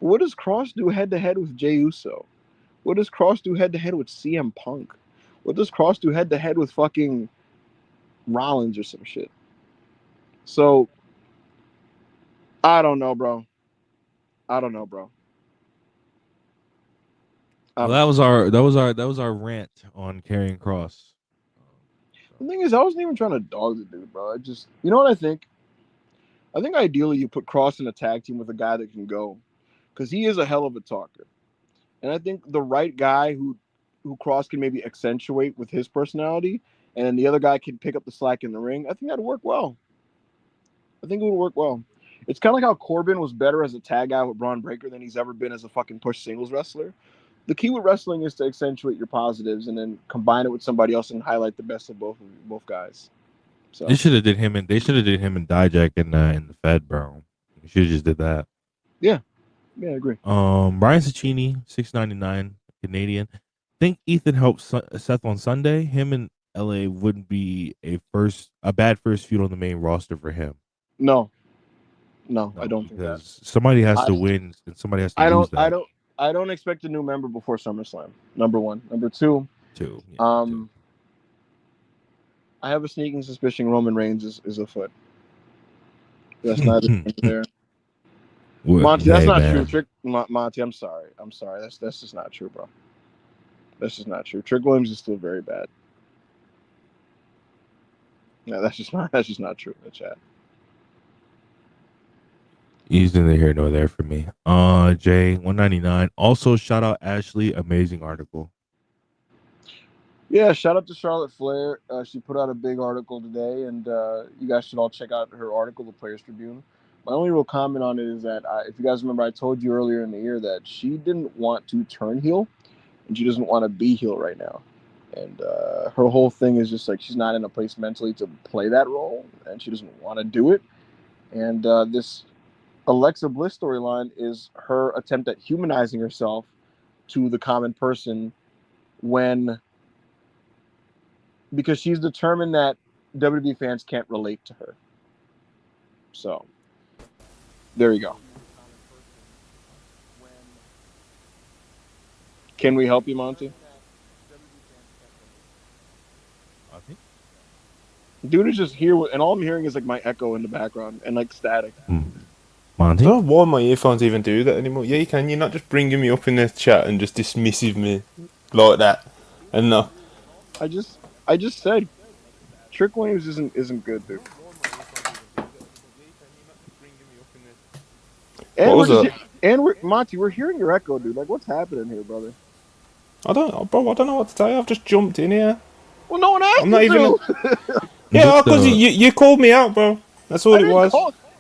But what does Cross do head to head with Jey Uso? What does Cross do head to head with CM Punk? What does Cross do head to head with fucking Rollins or some shit? So I don't know, bro. I don't know, bro. Well, that was our rant on Karrion Cross. The thing is, I wasn't even trying to dog the dude, bro. I just, you know what I think? I think ideally you put Cross in a tag team with a guy that can go, because he is a hell of a talker, and I think the right guy who Cross can maybe accentuate with his personality, and the other guy can pick up the slack in the ring. I think that'd work well. I think it would work well. It's kind of like how Corbin was better as a tag guy with Braun Breaker than he's ever been as a fucking push singles wrestler. The key with wrestling is to accentuate your positives and then combine it with somebody else and highlight the best of both guys. So They should have did him and Dijak in the Fed, bro. You should have just did that. Yeah, I agree. Brian Ciccini, $6.99 Canadian. Think Ethan helped Seth on Sunday. Him and LA wouldn't be a bad first feud on the main roster for him. No, I don't think that. Somebody has to win and somebody has to lose that. I don't expect a new member before SummerSlam. Number one. Number two. Two. I have a sneaking suspicion Roman Reigns is afoot. That's neither here nor there. Monty, that's not true. Monty, I'm sorry. That's just not true, bro. That's just not true. Trick Williams is still very bad. No, that's just not true. The chat. He's neither here nor there for me. Jay, $1.99. Also, shout out Ashley. Amazing article. Yeah, shout out to Charlotte Flair. She put out a big article today, and you guys should all check out her article, The Players Tribune. My only real comment on it is that if you guys remember, I told you earlier in the year that she didn't want to turn heel, and she doesn't want to be heel right now. And her whole thing is just like she's not in a place mentally to play that role, and she doesn't want to do it. And this Alexa Bliss storyline is her attempt at humanizing herself to the common person because she's determined that WWE fans can't relate to her. So, there you go. Can we help you, Monty? Dude is just here, and all I'm hearing is like my echo in the background and like static. Monty? I don't know why my earphones even do that anymore. Yeah, you can. You're not just bringing me up in the chat and just dismissing me like that. And no. I just said Trick Williams isn't good, dude. Monty, we're hearing your echo, dude. Like, what's happening here, brother? I don't know what to tell you. I've just jumped in here. Well, no one asked I'm not you even. to. Yeah, because you called me out, bro. That's all it was.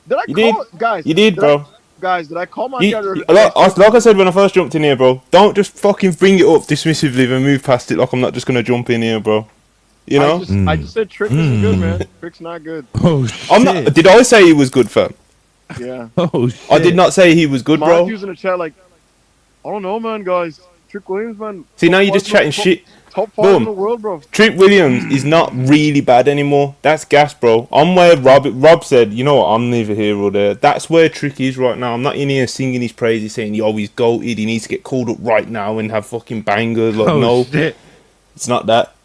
Did I call guys? You did, bro. Guys, did I call Monty out? Like I said when I first jumped in here, bro, don't just fucking bring it up dismissively and move past it like I'm not just going to jump in here, bro. You know? I just said Trick isn't good, man. Trick's not good. Oh, shit. Did I say he was good, fam? Yeah. Oh, shit. I did not say he was good, bro. Monty's in the chat like, I don't know, man, guys. Trick Williams, man. See, now you're just chatting shit. Top 5 in the world, bro. Trick Williams is not really bad anymore. That's gas, bro. I'm where Rob said, you know what, I'm neither here or there. That's where Trick is right now. I'm not in here singing his praises saying, yo, he's goated, he needs to get called up right now and have fucking bangers. Like, no, shit. It's not that.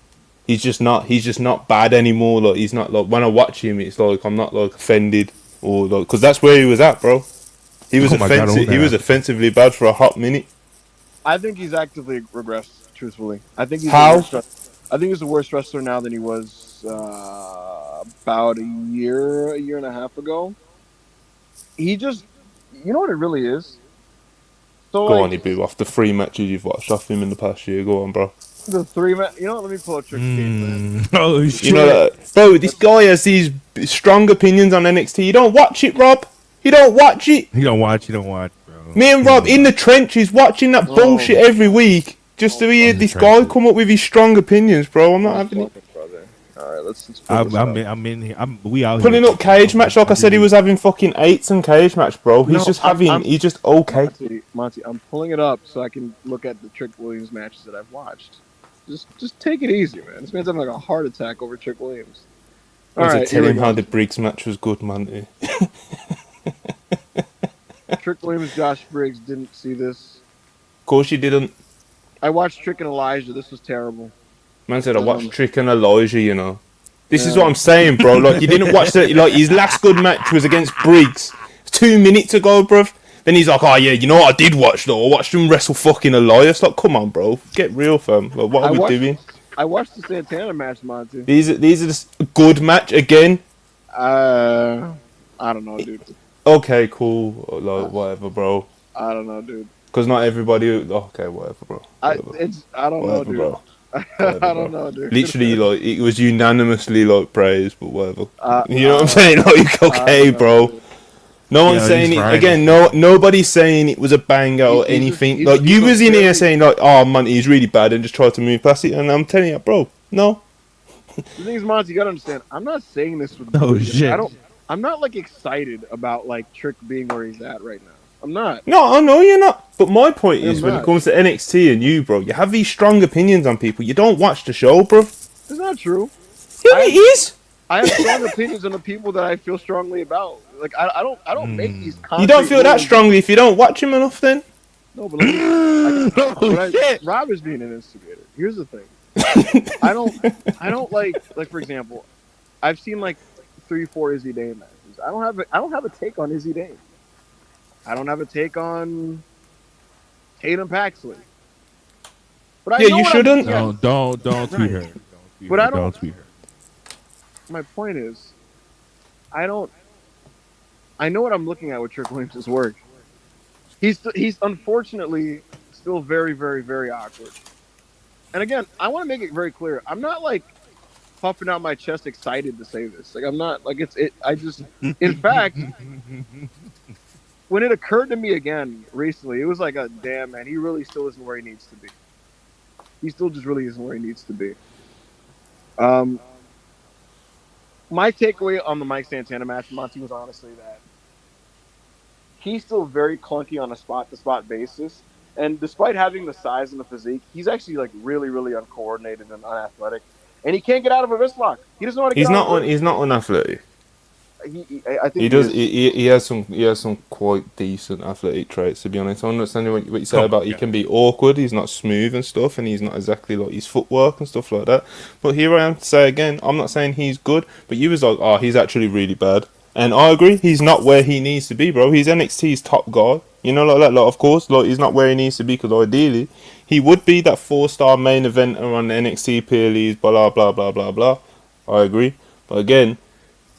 He's just not bad anymore. Like, he's not, like, when I watch him, it's like, I'm not, like, offended or, like, because that's where he was at, bro. He was offensive. He was offensively bad for a hot minute. I think he's actively regressed. Truthfully, I think he's the worst wrestler now than he was about a year and a half ago. He just, you know what it really is. So Go on, Ibu. Off the 3 matches you've watched off him in the past year, go on, bro. The 3 matches. You know what? Let me pull up Trick's game, man. Oh shit! You know, bro, this guy has these strong opinions on NXT. You don't watch it, Rob. You don't watch it. You don't watch, bro. Me and Rob in the trenches watching that bullshit every week. Just to hear this guy come up with his strong opinions, bro. I'm not having it. Brother. All right, let's pull this up. I'm in here. We out Putting here. up cage match, like I said, he was having fucking 8s and cage match, bro. He's he's just okay. Monty, I'm pulling it up so I can look at the Trick Williams matches that I've watched. Just take it easy, man. This man's having like a heart attack over Trick Williams. All right, tell him how the Briggs match was good, man. Trick Williams, Josh Briggs, didn't see this. Of course you didn't. I watched Trick and Elijah. This was terrible. Man said I watched Trick and Elijah, you know. This is what I'm saying, bro. Like, you didn't watch his last good match was against Briggs 2 minutes ago, bruv. Then he's like, oh yeah, you know what I did watch though? I watched him wrestle fucking Elias. Like, come on, bro. Get real, fam. Like, what are we doing? I watched the Santana match, Monty. These are just a good match again. I don't know, dude. Okay, cool. Like, whatever, bro. I don't know, dude. Because not everybody. Okay, whatever, bro. Whatever. I don't know, dude. Bro. Whatever, I don't know, dude. Literally, like, it was unanimously like praised, but whatever. You know what I'm saying? Like, okay, bro. Dude. No one's saying it again. Nobody's saying it was a banger or anything. Like, you was in here saying like, "Oh man, he's really bad," and just tried to move past it. And I'm telling you, bro, no. The thing is, Monty, you gotta understand. I'm not saying this with. No shit. I'm not like excited about like Trick being where he's at right now. I'm not. No, I know you're not. But my point is, when it comes to NXT and you, bro, you have these strong opinions on people. You don't watch the show, bro. It's not true. Yeah, it is. I have strong opinions on the people that I feel strongly about. Like I don't make these. You don't feel that strongly if you don't watch him enough, then. No, but Rob is being an instigator. Here's the thing. I don't like for example, I've seen like 3-4 Izzy Dane matches. I don't have a take on Izzy Dane. I don't have a take on Tatum Paxley. But you shouldn't. Don't tweet her. Don't tweet her. My point is, I know what I'm looking at with Trick Williams' work. He's unfortunately still very, very, very awkward. And again, I want to make it very clear. I'm not like puffing out my chest excited to say this. Like, I'm not like I just in fact, when it occurred to me again recently, it was like a damn man, he really still isn't where he needs to be. He still just really isn't where he needs to be. My takeaway on the Mike Santana match, Monty, was honestly that he's still very clunky on a spot-to-spot basis. And despite having the size and the physique, he's actually like really, really uncoordinated and unathletic. And he can't get out of a wrist lock. He doesn't know how to get out. He's not unathletic. I think he does. He has some quite decent athletic traits, to be honest. I understand what you say about he can be awkward. He's not smooth and stuff, and he's not exactly like his footwork and stuff like that. But here I am to say again, I'm not saying he's good, but you was like, oh, he's actually really bad. And I agree, he's not where he needs to be, bro. He's NXT's top guy. You know, like that. Like, of course, like he's not where he needs to be because ideally he would be that 4-star main eventer on the NXT PLEs. Blah blah blah blah blah. I agree, but again,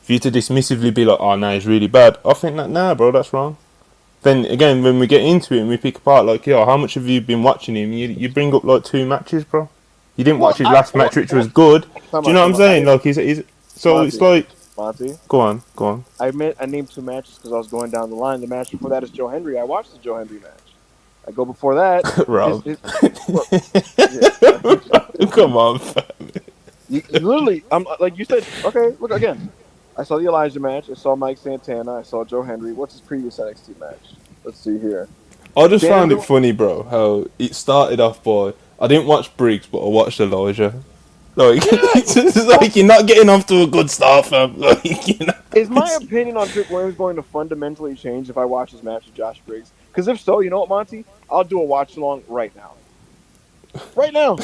for you to dismissively be like, oh, nah, he's really bad, I think that, nah, bro, that's wrong. Then, again, when we get into it and we pick apart, like, yo, how much have you been watching him? You bring up, like, 2 matches, bro. You didn't watch his last match, which was good. Do you know what I'm saying? Like, he's so Monty, it's like... Monty. Go on. I named 2 matches because I was going down the line. The match before that is Joe Hendry. I watched the Joe Hendry match. I go before that... Rob. Come on, fam. You literally, I'm like you said, okay, look, again. I saw the Elijah match. I saw Mike Santana. I saw Joe Hendry. What's his previous NXT match? Let's see here. I just found it funny, bro, how it started off by, I didn't watch Briggs, but I watched Elijah. Like, it's just like you're not getting off to a good start, fam. Like, you know, is my opinion on Trick Williams going to fundamentally change if I watch his match with Josh Briggs? Because if so, you know what, Monty? I'll do a watch along right now. Right now.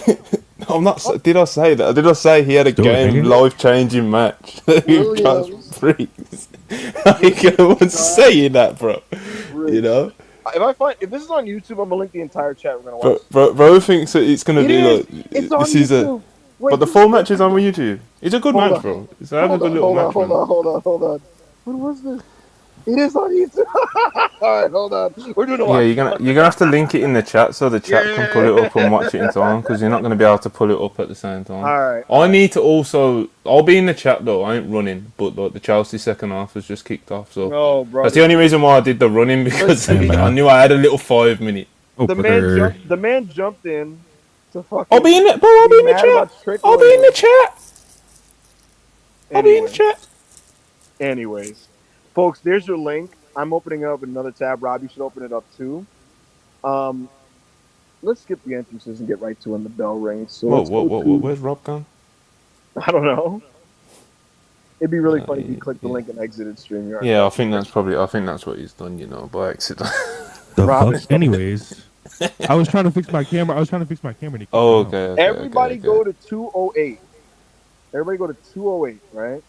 I'm not. Did I say that? Did I say he had a life-changing match? Josh Briggs. Like, I was saying that, bro. You know. If this is on YouTube, I'm gonna link the entire chat. We're gonna watch. Bro thinks that it's gonna be like. It's on YouTube. But the full match is on YouTube. It's a good match, bro. It's a good little match. Hold on. What was this? It is on YouTube. All right, hold on. We're doing a watch. Yeah, you're gonna have to link it in the chat so the chat can pull it up and watch it in time because you're not gonna be able to pull it up at the same time. All right. I need to also. I'll be in the chat though. I ain't running, but like the Chelsea second half has just kicked off. So no, bro. That's the only reason why I did the running because I knew I had a little 5 minute. The man jumped in to fucking. I'll be in it, bro. I'll be in the chat. I'll be in the chat. I'll be in the Anyway, chat. anyways, folks, there's your link. I'm opening up another tab. Rob, you should open it up too. Um, let's skip the entrances and get right to when the bell rings. So Whoa, let's whoa, go whoa, whoa. to. Where's Rob gone? I don't know. It'd be really funny if you Yeah, clicked the yeah. link and exited StreamYard. Yeah, I That'd be think great. that's probably. I think that's what he's done. You know, by accident. The Rob fuck? is. Anyways, I was trying to fix my camera. And it kicked me Oh, out. Everybody okay. go to 208. Everybody go to 208, right?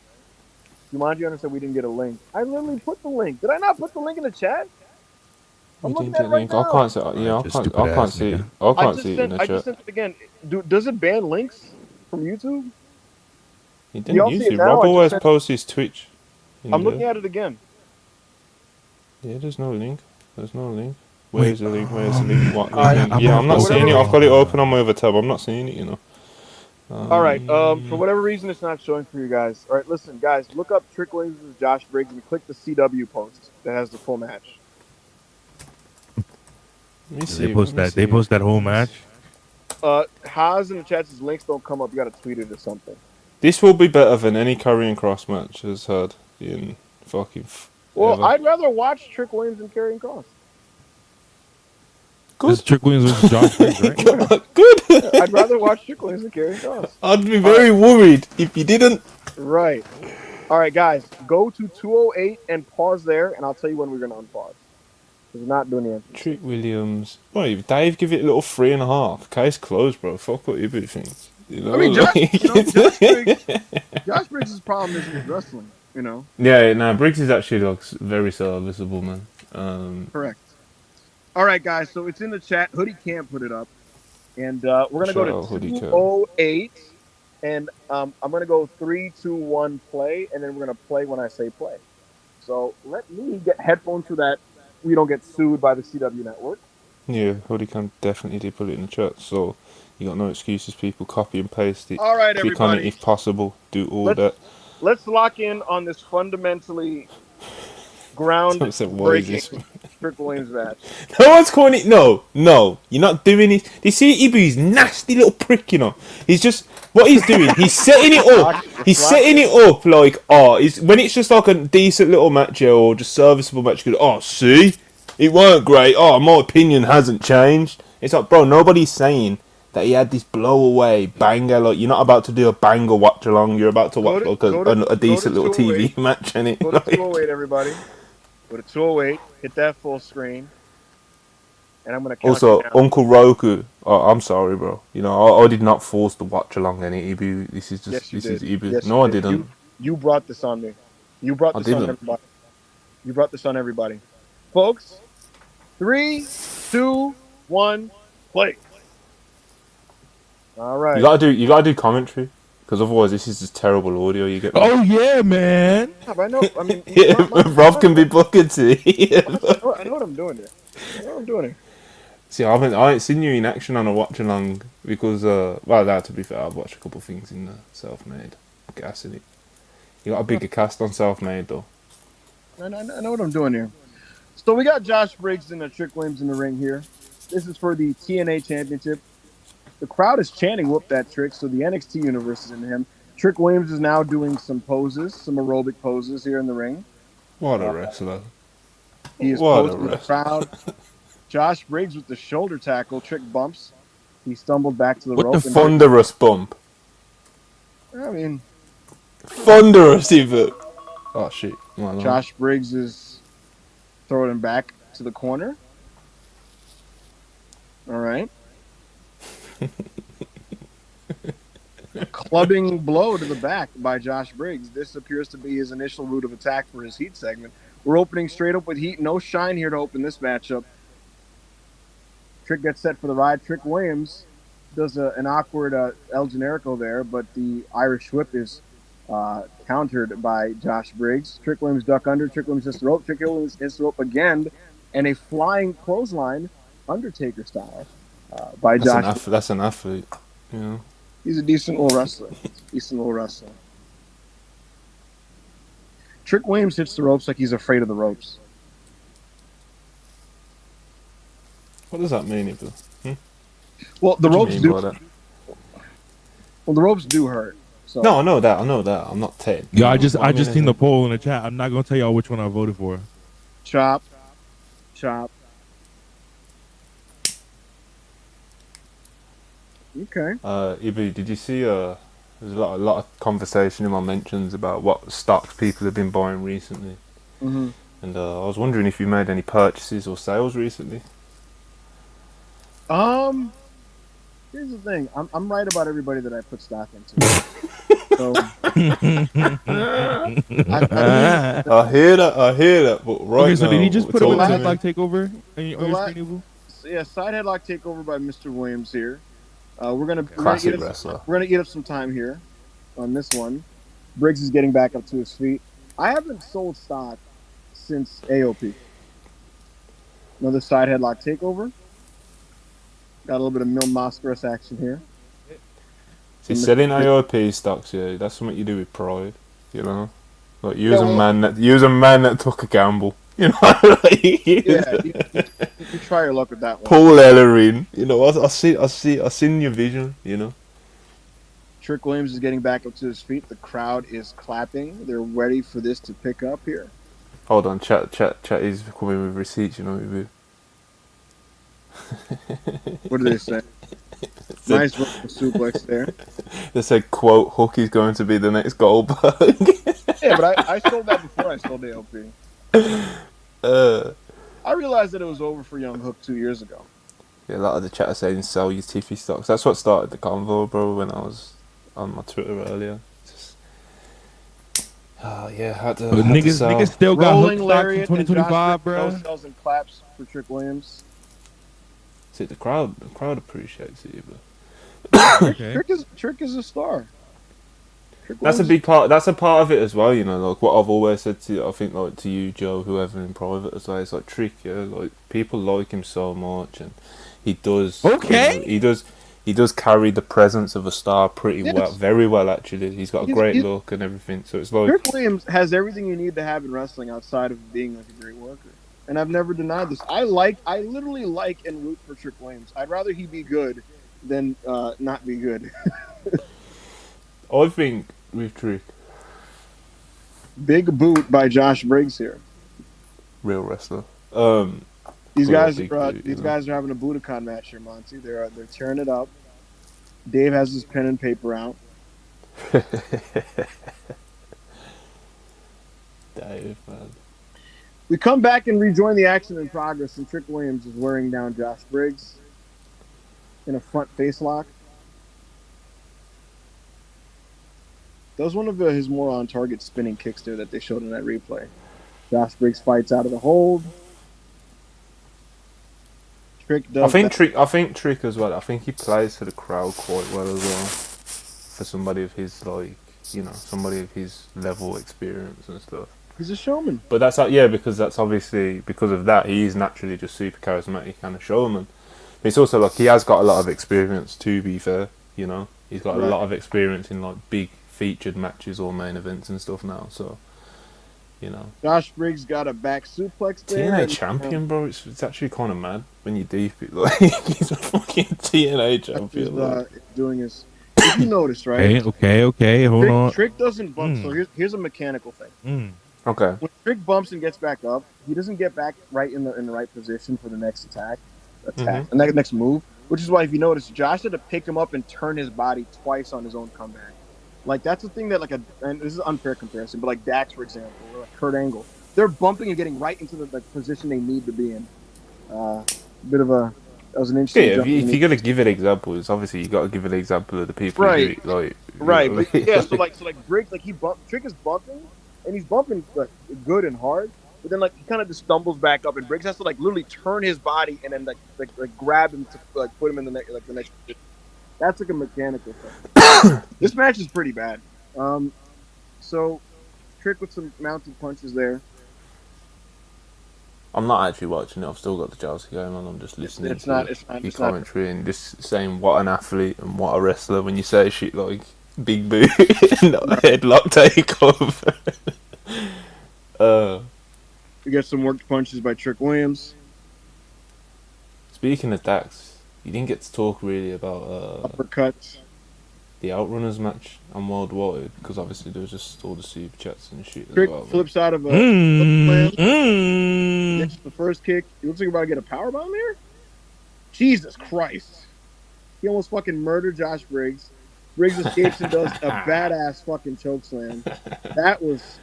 Jumanji understand we didn't get a link. I literally put the link. Did I not put the link in the chat? We I'm looking didn't at get it a right link. I now. can't see. All Yeah, right, I just can't. stupid I can't ass see it. nigga. I can't see it in the I just chat. sent it again. Does it ban links from YouTube? He Do didn't y'all see use it it. now? Rob I just always sent. posts his Twitch in I'm there. looking at it again. Yeah, there's no link. There's no link. Wait. Where's the link? Where's the link? What All right. link? I'm Yeah, gonna I'm have to not For open seeing whatever it. it. I've reason. got it open on my other tab. I'm not seeing it. You know. All right. For whatever reason, it's not showing for you guys. All right. Listen, guys. Look up Trick Williams versus Josh Briggs and click the CW post that has the full match. Let me They see. post Let me that. see. They post that whole match. Haas in the chat says links don't come up. You got to tweet it or something. This will be better than any Karrion Cross match has had in fucking Well, ever. I'd rather watch Trick Williams and Karrion Cross. This is Good. Trick Williams versus Josh Briggs, right? Yeah. Good. Yeah, I'd rather watch Trick Williams and Karrion Cross. I'd be All very worried if you didn't. Right. All right, guys. Go to 208 and pause there, and I'll tell you when we're going to unpause. We're not doing the entrances. Trick Williams. Wait, Dave, give it a little 3.5. Case closed, bro. Fuck what Ibu thinks. You know. I mean, like- Josh Briggs' problem isn't his wrestling, you know? Yeah, no, Briggs is actually like very serviceable, man. Correct. All right, guys. So it's in the chat. Hoodie Camp put it up. And we're going to go Shout out to Hoodie Camp. 208. And I'm going to go 3, 2, 1, play. And then we're going to play when I say play. So let me get headphones so that we don't get sued by the CW network. Yeah, Hoodie can definitely did put it in the chat, so you got no excuses, people. Copy and paste it. All right, Click on it everybody. if possible. Do all that. Let's lock in on this fundamentally Don't say, what is ground-breaking this? Trick Williams match. No one's calling it. No, you're not doing it. You see, Ibu's nasty little prick. You know, he's just what he's doing. He's setting it up. He's setting it up like when it's just like a decent little match or just serviceable match. You go, oh, see, it weren't great. Oh, my opinion hasn't changed. It's like, bro, nobody's saying that he had this blow away banger. Like, you're not about to do a banger watch along. You're about to watch a decent little TV match, and it. Go to 208, everybody. Go to 208. Hit that full screen. And I'm going to count Also, it down. Uncle Roku. Oh, I'm sorry, bro. You know, I did not force the watch along any Ibu. This is just Yes, you this did. is Ibu. Yes, No, you I did. didn't. You brought this on me. You brought I this on didn't. everybody. You brought this on everybody. Folks, 3, 2, 1, play. All right. You gotta do commentary, because otherwise this is just terrible audio you get. Oh yeah, man. I know. I mean, Yeah, Rob can be booked too. I know what I'm doing here. I know what I'm doing here. See, I ain't seen you in action on a watch along because to be fair, I've watched a couple of things in the self-made gas in it. You got a bigger cast on self-made though. I know what I'm doing here. So we got Josh Briggs and Trick Williams in the ring here. This is for the TNA Championship. The crowd is chanting "Whoop that Trick," so the NXT universe is into him. Trick Williams is now doing some poses, some aerobic poses here in the ring. What a wrestler! He is posing the crowd. Josh Briggs with the shoulder tackle. Trick bumps. He stumbled back to the rope. What the thunderous bump! I mean, thunderous even. Oh shit! Josh Briggs is throwing him back to the corner. All right. A clubbing blow to the back by Josh Briggs. This appears to be his initial route of attack for his heat segment. We're opening straight up with heat. No shine here to open this matchup. Trick gets set for the ride. Trick Williams does an awkward El Generico there, but the Irish whip is countered by Josh Briggs. Trick Williams duck under. Trick Williams hits the rope. Trick Williams hits the rope again, and a flying clothesline, Undertaker style, by Josh. That's an athlete. You know. He's a decent little wrestler. Trick Williams hits the ropes like he's afraid of the ropes. What does that mean, Ibu? Well, the ropes do. Well, the ropes do hurt. So No, I know that. I'm not taking. Yeah, I just seen the poll in the chat. I'm not gonna tell y'all which one I voted for. chop. Okay. Ibu, did you see? There's a lot of conversation in my mentions about what stocks people have been buying recently, Mm-hmm. and I was wondering if you made any purchases or sales recently. Here's the thing. I'm right about everybody that I put stock into. So I hear that, but right Okay, so now, did he just put him in talk a to me. headlock takeover on the your last, screen, Evu? yeah, side headlock takeover by Mr. Williams here. We're gonna Classic eat up, wrestler. we're gonna eat up some time here on this one. Briggs is getting back up to his feet. I haven't sold stock since AOP. Another side headlock takeover. Got a little bit of Mil Mascaras action here. See, selling AOP stocks, yeah, that's something you do with pride, you know. Like you was a man that took a gamble, you know. Like, you try your luck with that one. Paul Ellering, you know. I seen your vision, you know. Trick Williams is getting back up to his feet. The crowd is clapping. They're ready for this to pick up here. Hold on, chat is coming with receipts, you know. What do they say? Nice vertical suplex there. They said, "quote Hook is going to be the next Goldberg." Yeah, but I sold that before I sold AOP. I realized that it was over for Young Hook 2 years ago. Yeah, a lot of the chat are saying sell your Tiffy stocks. That's what started the convo, bro. When I was on my Twitter earlier. Had to sell. Niggas still got Rolling hook stock from lariat and 2025, Josh bro. no sells and claps for Trick Williams. See, the crowd appreciates it, but Okay. Trick is a star. that's a big part. That's a part of it as well, you know. Like what I've always said to, I think, like to you, Joe, whoever in private as well. It's like Trick, yeah. Like people like him so much, and he does. Okay. You know, he does carry the presence of a star pretty well, very well actually. He's got a great look and everything. So it's like Trick Williams has everything you need to have in wrestling outside of being like a great worker. And I've never denied this. I literally like and root for Trick Williams. I'd rather he be good than not be good. I think with Trick, Big boot by Josh Briggs here. real wrestler. These guys boot, guys are having a Budokan match here, Monty. They're tearing it up. Dave has his pen and paper out. Dave, man. We come back and rejoin the action in progress, and Trick Williams is wearing down Josh Briggs in a front face lock. That was one of his more on-target spinning kicks there that they showed in that replay. Josh Briggs fights out of the hold. Trick does. I think Trick as well. I think he plays for the crowd quite well as well. For somebody of his somebody of his level experience and stuff. He's a showman. But because that's obviously because of that he is naturally just super charismatic and a showman. But it's also like he has got a lot of experience. To be fair, you know, he's got a lot of experience in like big featured matches or main events and stuff now. So, you know, Josh Briggs got a back suplex there. TNA champion, bro. It's actually kind of mad when you deep it. Like he's a fucking TNA champion. Doing his. If you notice, right? Okay. Hold on. Trick doesn't bump. So here's a mechanical thing. Okay. When Trick bumps and gets back up, he doesn't get back right in the right position for the next attack, and that next move. Which is why, if you notice, Josh had to pick him up and turn his body twice on his own comeback. Like that's the thing that and this is an unfair comparison, but like Dax, for example, or like Kurt Angle, they're bumping and getting right into the position they need to be in. That was an interesting. Yeah, if you're gonna give an example, it's obviously you got to give an example of the people. Right. Who, like, right. You know, yeah. So like Briggs, like Trick is bumping, and he's bumping like good and hard, but then like he kind of just stumbles back up, and Briggs has to like literally turn his body and then like grab him to like put him in the next position. That's like a mechanical thing. This match is pretty bad. So Trick with some mounted punches there. I'm not actually watching it. I've still got the Chelsea game on. I'm just listening to commentary and just saying what an athlete and what a wrestler when you say shit like big boot and headlock takeover. We got some worked punches by Trick Williams. Speaking of Dax, you didn't get to talk really about uppercuts. the Outrunners match on Worldwide, because obviously there was just all the super chats and shit as Trick well. flips out of a Mm, slam, mm. gets the first kick. He looks like he's about to get a powerbomb here. Jesus Christ! He almost fucking murdered Josh Briggs. Briggs escapes and does a badass fucking choke slam. That was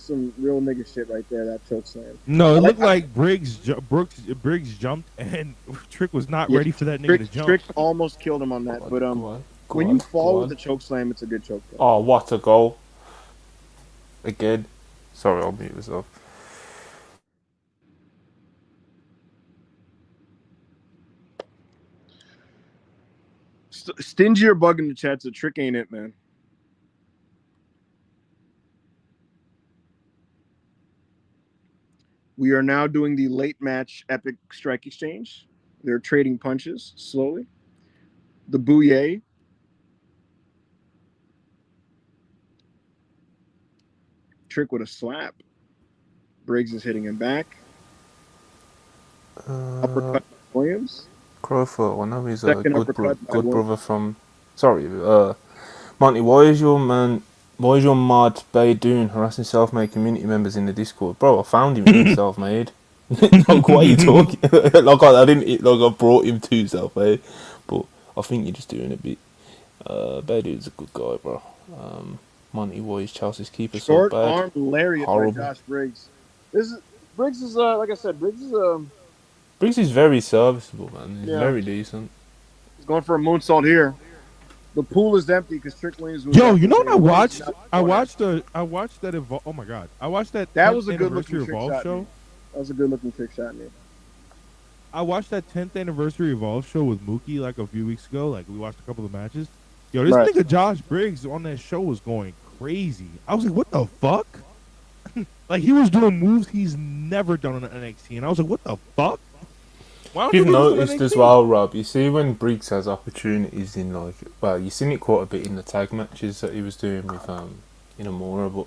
some real nigga shit right there. That choke slam. No, I it like looked like Briggs jumped and Trick was not yeah, ready for that nigga to jump. Trick almost killed him on that. Go But on, go when on, you fall go with on. the choke slam, it's a good choke slam. Oh, what a goal! Again. Sorry, I'll mute myself. Stingy or bug in the chat, so Trick ain't it, man. We are now doing the late match epic strike exchange. They're trading punches slowly. The bouye. Trick with a slap. Briggs is hitting him back. Uppercut Williams. Crowfoot, I know he's a Second uppercut by good Williams. brother from. Sorry, Monty, why is your man? Why is your mod Baydoon harassing self-made community members in the Discord, bro? I found him in self-made. Like, what are you talking? Like, I didn't. Like, I brought him to self-made, but I think you're just doing a bit. Baydoon's a good guy, bro. Monty, why is Chelsea's keeper so Short bad? arm lariat Horrible. by Josh Briggs. Briggs is like I said, Briggs is Briggs is very serviceable, man. He's Yeah. very decent. he's going for a moonsault here. The pool is empty because Trick Williams was. Yo, you know what I watched? Not I going watched that oh my god. I watched that That was a 10th good anniversary looking trick Evolve shot. show. Man. That was a good looking trick shot, man. I watched that 10th anniversary Evolve show with Mookie like a few weeks ago. Like we watched a couple of matches. Yo, this Right. nigga Josh Briggs on that show was going crazy. I was like, what the fuck? Like he was doing moves he's never done on NXT, and I was like, what the fuck? Why don't You've you do this on noticed as NXT? well, Rob, you see when Briggs has opportunities in, like, well, you've seen it quite a bit in the tag matches that he was doing with Inamura, but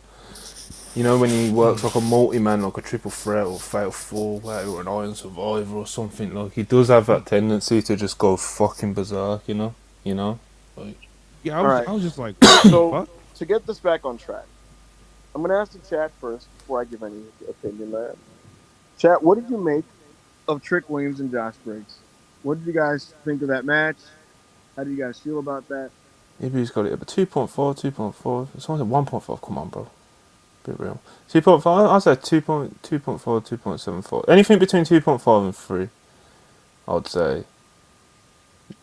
you know when he works like a multi-man, like a triple threat or fatal four way or an Iron Survivor or something, like he does have that tendency to just go fucking berserk, you know, like. Yeah, Alright. I was just like, what the So fuck? to get this back on track, I'm gonna ask the chat first before I give any opinion there. Chat, what did you make of Trick Williams and Josh Briggs? What did you guys think of that match? How do you guys feel about that? Maybe he's got it, but 2.4. Someone said 1.5. Come on, bro. Bit real. 2.5. I said 2.4, 2.74. Anything between 2.5 and 3, I would say.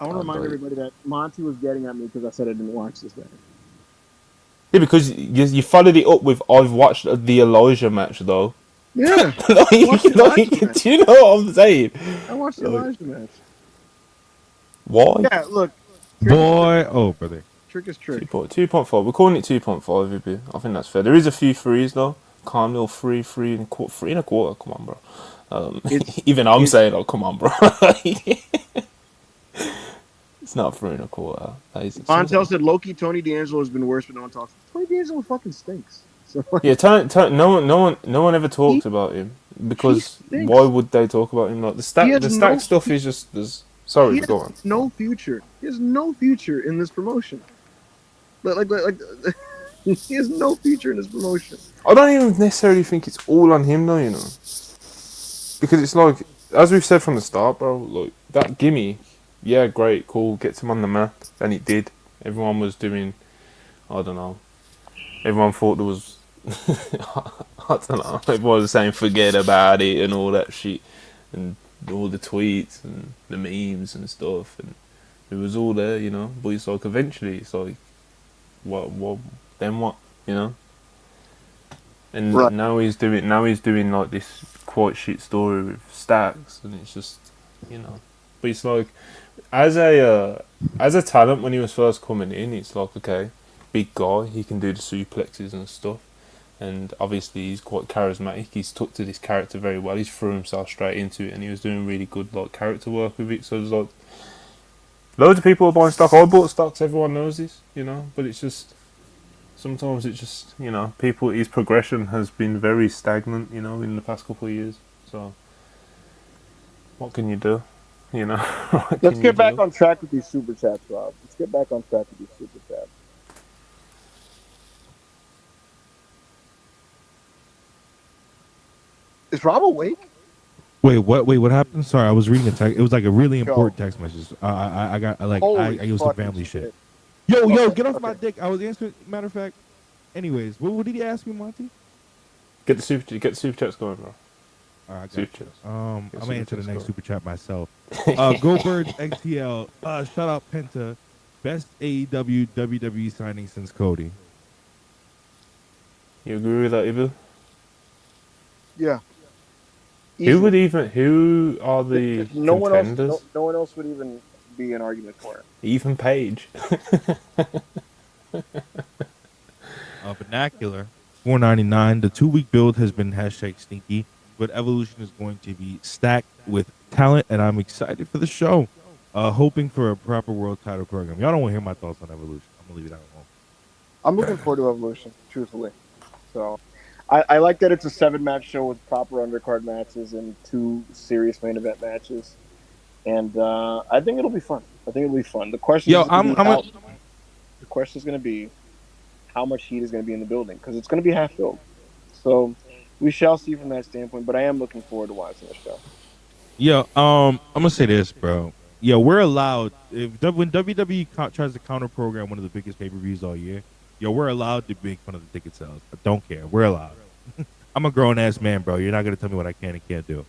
I want to remind everybody that Monty was getting at me because I said I didn't watch this match. Yeah, because you followed it up with I've watched the Elijah match though. Yeah, like, match. do you know what I'm saying? I watched the Elijah match. Why? Yeah, look. Boy, oh brother. Trick is trick. 2.5. We're calling it 2.5, Ibu. I think that's fair. There is a few threes though. Calm little three and a quarter. Come on, bro. Even I'm saying, oh, come on, bro. It's not 3.25. Montel said Loki, Tony D'Angelo has been worse, but no one talks. Tony D'Angelo fucking stinks. So yeah, no one ever talks about him because why would they talk about him? Like the stack stuff is just sorry, go on. No future. He has no future in this promotion. Like he has no future in this promotion. I don't even necessarily think it's all on him though, you know, because it's like as we've said from the start, bro. Like that gimme. Yeah, great, cool, gets him on the map, and it did. Everyone was doing, I don't know. Everyone thought there was, I don't know. Everyone was saying forget about it and all that shit, and all the tweets and the memes and stuff, and it was all there, you know. But it's like eventually, it's like, what, then what, you know? And right. now he's doing like this quite shit story with Stacks, and it's just, you know. But it's like, as a talent when he was first coming in, it's like, okay, big guy, he can do the suplexes and stuff, and obviously he's quite charismatic. He's took to this character very well. He's threw himself straight into it, and he was doing really good like character work with it. So there's like loads of people are buying stock. I bought stocks. Everyone knows this, you know. But it's just sometimes it's just, you know, his progression has been very stagnant, you know, in the past couple of years. So what can you do? You know, what Let's can you get back do? on track with these super chats, Rob. Let's get back on track with these super chats. Is Rob awake? Wait, what? Wait, what happened? Sorry, I was reading a text. It was like a really Yo, important text message. I got like holy I was some fucking family shit. shit. Yo, Okay, get off my okay. dick. I was answering. Matter of fact. Anyways, what did he ask me, Monty? Get the super chats going, bro. All right, I got Super you. chats. I'm Get gonna super answer the chats next going. super chat myself. Go Birds XTL. Shout out Penta. Best AEW WWE signing since Cody. You agree with that, Ibu? Yeah, Who would easily. even? Who are the No one else. No, contenders? no one else would even be an argument for it. Even Page. Vernacular. $4.99. The 2-week build has been hashtag stinky, but Evolution is going to be stacked with talent, and I'm excited for the show. Hoping for a proper world title program. Y'all don't want to hear my thoughts on Evolution. I'm gonna leave it alone. I'm looking forward to Evolution, truthfully. So, I like that it's a 7 match show with proper undercard matches and 2 serious main event matches, and I think it'll be fun. I think it'll be fun. The question is Yo, going to I'm be I'm a, how. The question is going to be how much heat is going to be in the building because it's going to be half filled. So we shall see from that standpoint. But I am looking forward to watching the show. Yo, I'm gonna say this, bro. Yo, we're allowed when WWE tries to counter program one of the biggest pay per views all year. Yo, we're allowed to make fun of the ticket sales. I don't care. We're allowed. I'm a grown ass man, bro. You're not gonna tell me what I can and can't do.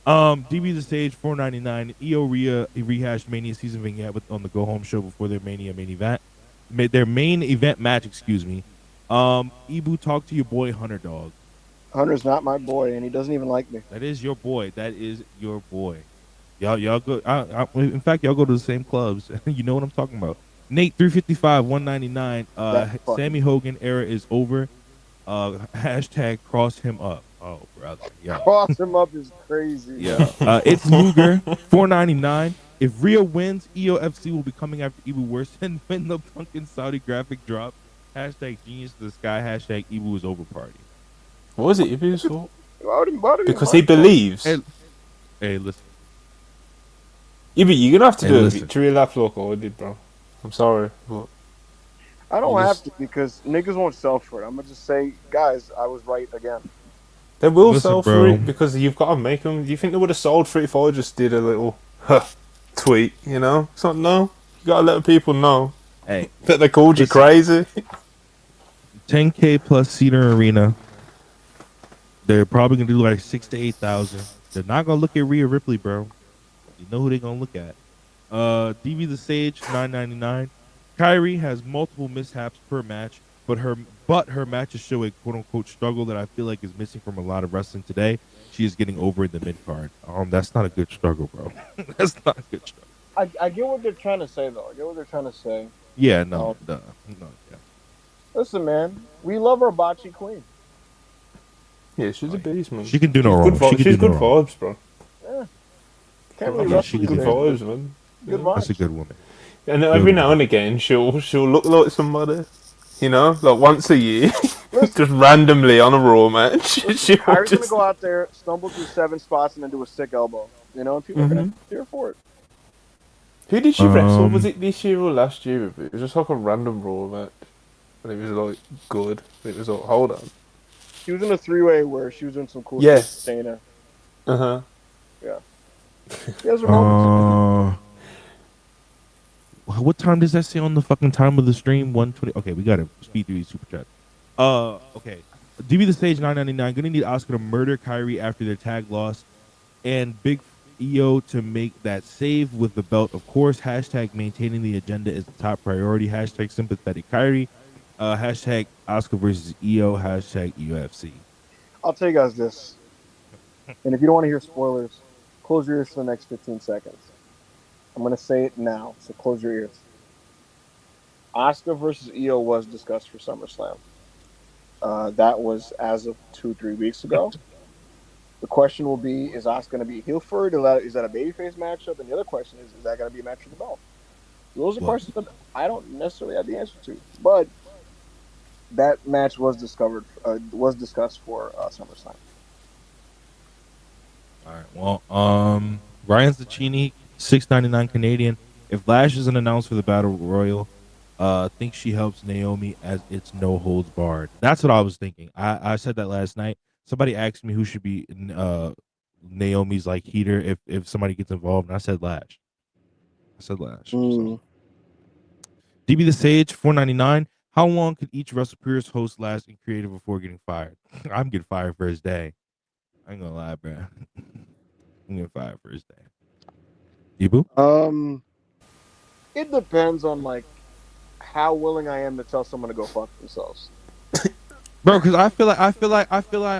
DB the stage $4.99. Io Rhea rehashed Mania season vignette on the Go Home show before their Mania main event. Their main event match, excuse me. Ibu, talk to your boy Hunter Dog. Hunter's not my boy, and he doesn't even like me. That is your boy. That is your boy. Y'all go. In fact, y'all go to the same clubs. You know what I'm talking about. Nate 355 199. That fucking Sammy Hogan era is over. Hashtag cross him up. Oh brother, yo, cross him up is crazy. yeah. It's Luger 499. If Rhea wins, EOFC will be coming after Ibu worse than when the Punkin Saudi graphic drop. Hashtag genius to the sky. Hashtag Ibu is over party. What was it Ibu's fault? Why would Because he my fault? believes. Hey, listen. Ibu, you're gonna have to Hey, do a listen. victory lap like I did, bro. I'm sorry, but I don't You have just- to because niggas won't sell for it. I'm gonna just say, guys, I was right again. they will Listen, sell for bro. it because you've got to make them. Do you think they would have sold for it if I just did a little tweet? You know, so no, you gotta let people know Hey, that they called you listen. crazy. 10K plus seater arena. They're probably gonna do like 6 to 8,000. They're not gonna look at Rhea Ripley, bro. You know who they gonna look at. DB the Sage $9.99. Kyrie has multiple mishaps per match, but her matches show a quote unquote struggle that I feel like is missing from a lot of wrestling today. She is getting over in the mid card. That's not a good struggle, bro. That's not a good struggle. I get what they're trying to say, though. I get what they're trying to say. Yeah, no, Oh. no, yeah. Listen, man, we love our bocce queen. Yeah, she's a beast, man. She can do She's no wrong. good. She can She's do no good wrong. vibes, bro. Yeah. Can't really Yeah, wrestle she these can Good do days, vibes, but man. good Yeah. That's a vibes. good woman. And every now and again, she'll look like somebody. You know, like once a year, Listen, just randomly on a Raw match. listen, she'll Kyrie's just. gonna go out there, stumble through 7 spots, and then do a sick elbow. You know, and people are gonna cheer for it. Who did she wrestle? Was Um, it this year or last year? It was just like a random Raw match, and it was like good. It was like, hold on. She was in a 3-way where she was doing some cool Yeah. shit with Dana. Uh huh. Yeah, she has her moments. What time does that say on the fucking time of the stream? 120. Okay, we gotta speed through these super chats. Okay. DB the stage 999. Gonna need Oscar to murder Kyrie after their tag loss, and Big EO to make that save with the belt. Of course. Hashtag maintaining the agenda is the top priority. Hashtag sympathetic Kyrie. Hashtag Oscar versus EO. Hashtag UFC. I'll tell you guys this, and if you don't want to hear spoilers, close your ears for the next 15 seconds. I'm gonna say it now, so close your ears. Oscar versus EO was discussed for SummerSlam. That was as of 2-3 weeks ago. The question will be: is Oscar going to be heel for it? Is that a babyface matchup? And the other question is that going to be a match for the belt? Those are What? questions that I don't necessarily have the answer to. But that match was discussed for SummerSlam. All right. Well, Ryan Zacchini $6.99 Canadian. If Lash isn't announced for the Battle Royal, think she helps Naomi as it's no holds barred. That's what I was thinking. I said that last night. Somebody asked me who should be Naomi's like heater if somebody gets involved, and I said Lash. So. DB the Sage, $4.99. How long could each WrestlePeers host last in creative before getting fired? I'm getting fired first day. I ain't gonna lie, bro. I'm getting fired first day. Ibu? It depends on like how willing I am to tell someone to go fuck themselves. Bro, because I feel like I'd be like,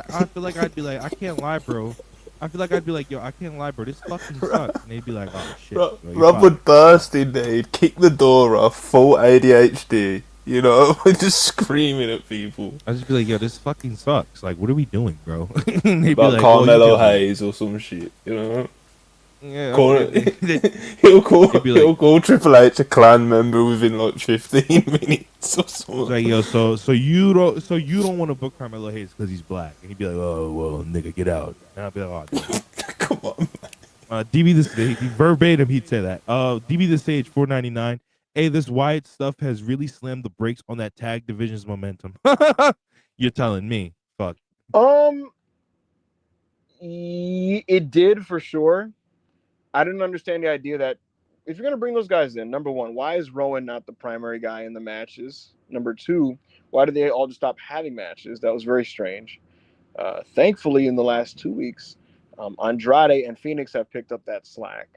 I can't lie, bro. I feel like I'd be like, yo, I can't lie, bro. This fucking sucks. And they'd be like, oh shit. Bro, Rob would burst in there, he'd kick the door off, full ADHD, you know, just screaming at people. I'd just be like, yo, this fucking sucks. Like, what are we doing, bro? They'd be About like, Carmelo Hayes or some shit, you know? Yeah, he'll call Triple H a clan member within like 15 minutes or something. Like, yo, so you don't want to book Carmelo Hayes because he's black, and he'd be like, oh well, nigga, get out. And I'd be like, oh, come on. DB the Sage, verbatim, he'd say that. DB the Sage, $4.99. Hey, this Wyatt stuff has really slammed the brakes on that tag division's momentum. You're telling me, fuck. It did for sure. I didn't understand the idea that if you're going to bring those guys in, number one, why is Rowan not the primary guy in the matches? Number two, why did they all just stop having matches? That was very strange. Thankfully, in the last 2 weeks, Andrade and Phoenix have picked up that slack.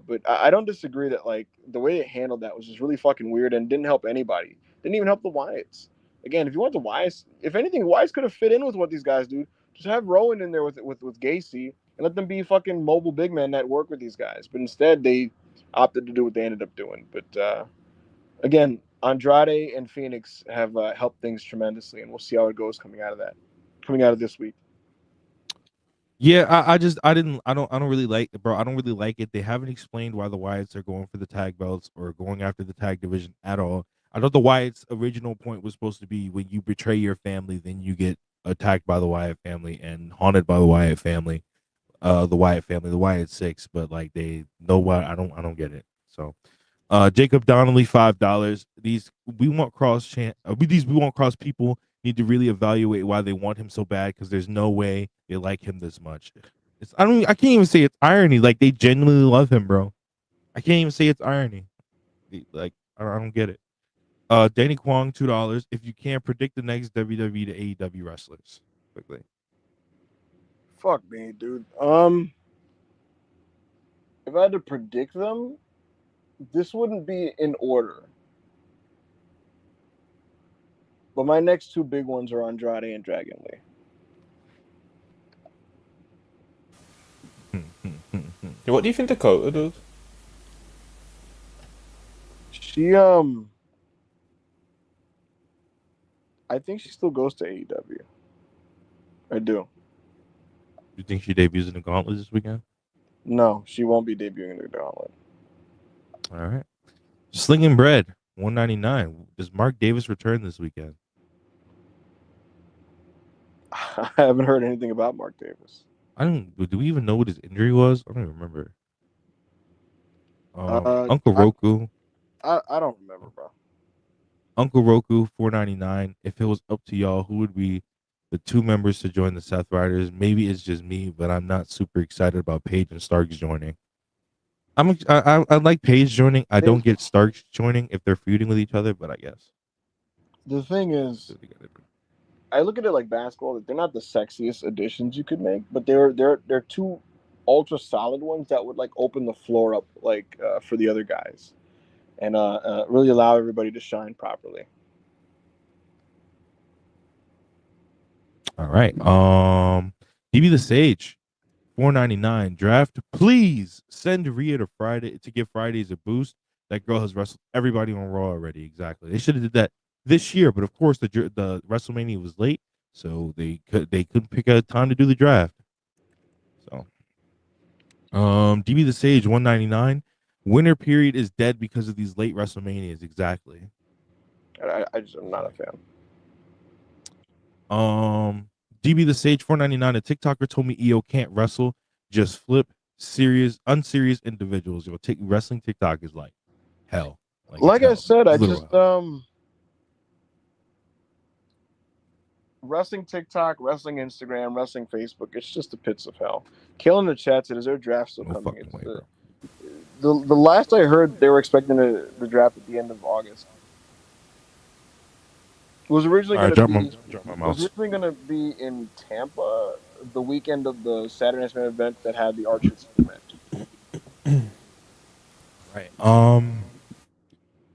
But I don't disagree that like the way it handled that was just really fucking weird and didn't help anybody. Didn't even help the Wyatts. Again, if you want the Wyatts, if anything, Wyatts could have fit in with what these guys do. Just have Rowan in there with Gacy and let them be fucking mobile big men that work with these guys. But instead, they opted to do what they ended up doing. But again, Andrade and Phoenix have helped things tremendously, and we'll see how it goes coming out of this week. Yeah, I don't really like it, bro. I don't really like it. They haven't explained why the Wyatts are going for the tag belts or going after the tag division at all. I thought the Wyatts' original point was supposed to be when you betray your family, then you get attacked by the Wyatt family and haunted by the Wyatt family. The Wyatt Six, but like they know what I don't get it. So Jacob Donnelly, $5. These we want cross people need to really evaluate why they want him so bad because there's no way they like him this much. I can't even say it's irony. Like they genuinely love him, bro. I can't even say it's irony. Like I don't get it. Danny Kwong, $2. If you can't predict the next WWE to AEW wrestlers, quickly. Fuck me, dude. If I had to predict them, this wouldn't be in order. But my next two big ones are Andrade and Dragon Lee. What do you think Dakota does? She I think she still goes to AEW. I do. You think she debuts in the Gauntlet this weekend? No, she won't be debuting in the Gauntlet. All right. Slinging Bread, $1.99. Does Mark Davis return this weekend? I haven't heard anything about Mark Davis. Do we even know what his injury was? I don't even remember. Uncle Roku. I don't remember, bro. Uncle Roku, $4.99. If it was up to y'all, who would be the two members to join the Seth Riders? Maybe it's just me, but I'm not super excited about Paige and Starks joining. I like Paige joining. I don't get Starks joining if they're feuding with each other, but I guess. The thing is, I look at it like basketball. They're not the sexiest additions you could make, but they're two ultra solid ones that would like open the floor up like for the other guys and really allow everybody to shine properly. All right. DB the Sage, $4.99. Draft, please send Rhea to Friday to give Fridays a boost. That girl has wrestled everybody on Raw already. Exactly. They should have did that this year, but of course the WrestleMania was late, so they couldn't pick a time to do the draft. So, DB the Sage, $1.99. Winter period is dead because of these late WrestleManias. Exactly. I just am not a fan. DB the Sage, $4.99. A TikToker told me EO can't wrestle, just flip. unserious individuals. Wrestling TikTok is like hell. Like I said, I It's literal just hell. wrestling TikTok, wrestling Instagram, wrestling Facebook. It's just the pits of hell. Killing the chats. Is their draft still No coming? fucking It's way, bro. the last I heard, they were expecting the draft at the end of August. It was originally All right, going to be drop my was mouse. originally going to be in Tampa the weekend of the Saturday Night Smackdown event that had the Archer match. Right.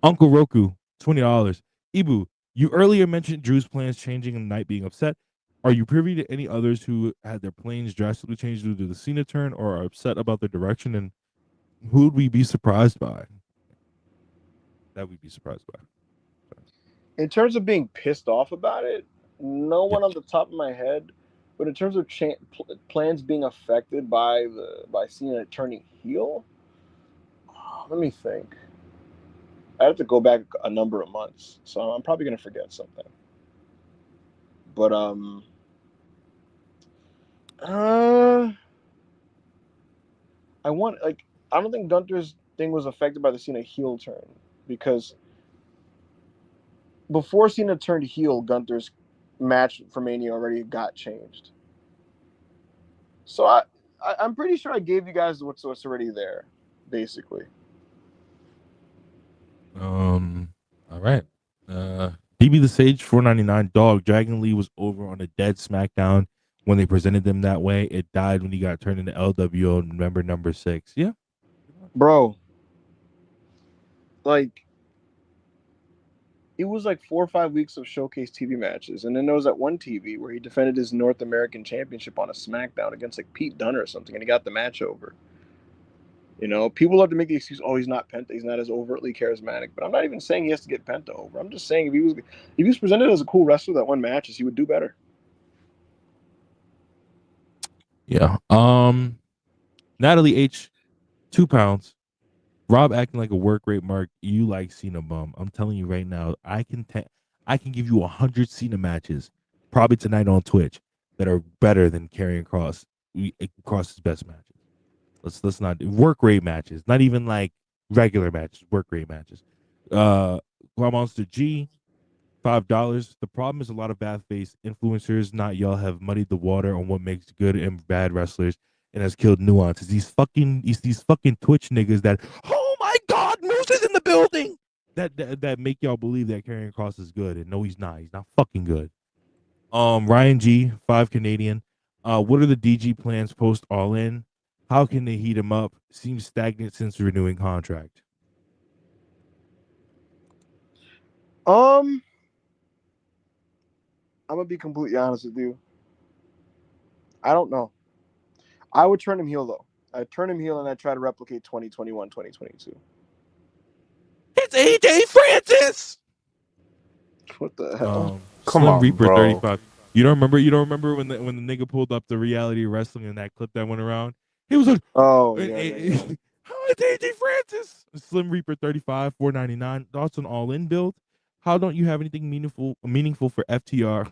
Uncle Roku, $20. Ibu, you earlier mentioned Drew's plans changing and Knight being upset. Are you privy to any others who had their plans drastically changed due to the Cena turn or are upset about their direction? And who would we be surprised by? That we'd be surprised by. In terms of being pissed off about it, no Yeah. one on the top of my head. But in terms of plans being affected by Cena turning heel, let me think. I have to go back a number of months, so I'm probably gonna forget something. But uh, I don't think Gunther's thing was affected by the Cena heel turn because before Cena turned heel, Gunther's match for Mania already got changed. So I'm pretty sure I gave you guys what's already there, basically. All right. DB the Sage, $4.99. Dog, Dragon Lee was over on a dead SmackDown when they presented them that way. It died when he got turned into LWO number 6. Yeah. Bro, like it was like 4 or 5 weeks of showcase TV matches, and then there was that one TV where he defended his North American Championship on a SmackDown against like Pete Dunne or something, and he got the match over. You know, people love to make the excuse, "Oh, he's not Penta, he's not as overtly charismatic." But I'm not even saying he has to get Penta over. I'm just saying if he was presented as a cool wrestler that won matches, he would do better. Yeah. Natalie H, £2. Rob acting like a work rate mark. You like Cena bum. I'm telling you right now, I can give you 100 Cena matches probably tonight on Twitch that are better than Karrion Cross's best matches. Let's not do work rate matches. Not even like regular matches. Work rate matches. Monster G, $5. The problem is a lot of bad faced influencers, not y'all, have muddied the water on what makes good and bad wrestlers and has killed nuances. These fucking Twitch niggas that, oh my god, Moose is in the building. That make y'all believe that Karrion Cross is good, and no, he's not. He's not fucking good. Ryan G, 5 Canadian. What are the DG plans post All In? How can they heat him up? Seems stagnant since renewing contract. I'm gonna be completely honest with you. I don't know. I would turn him heel though. I'd turn him heel and I'd try to replicate 2021, 2022. It's AJ Francis. What the hell? Come Slim on, Reaper bro. 35. You don't remember? You don't remember when the nigga pulled up the reality wrestling and that clip that went around? He was like, Oh yeah. "How is AJ Francis?" Slim Reaper 35, 4.99. Thoughts on All In build? How don't you have anything meaningful for FTR?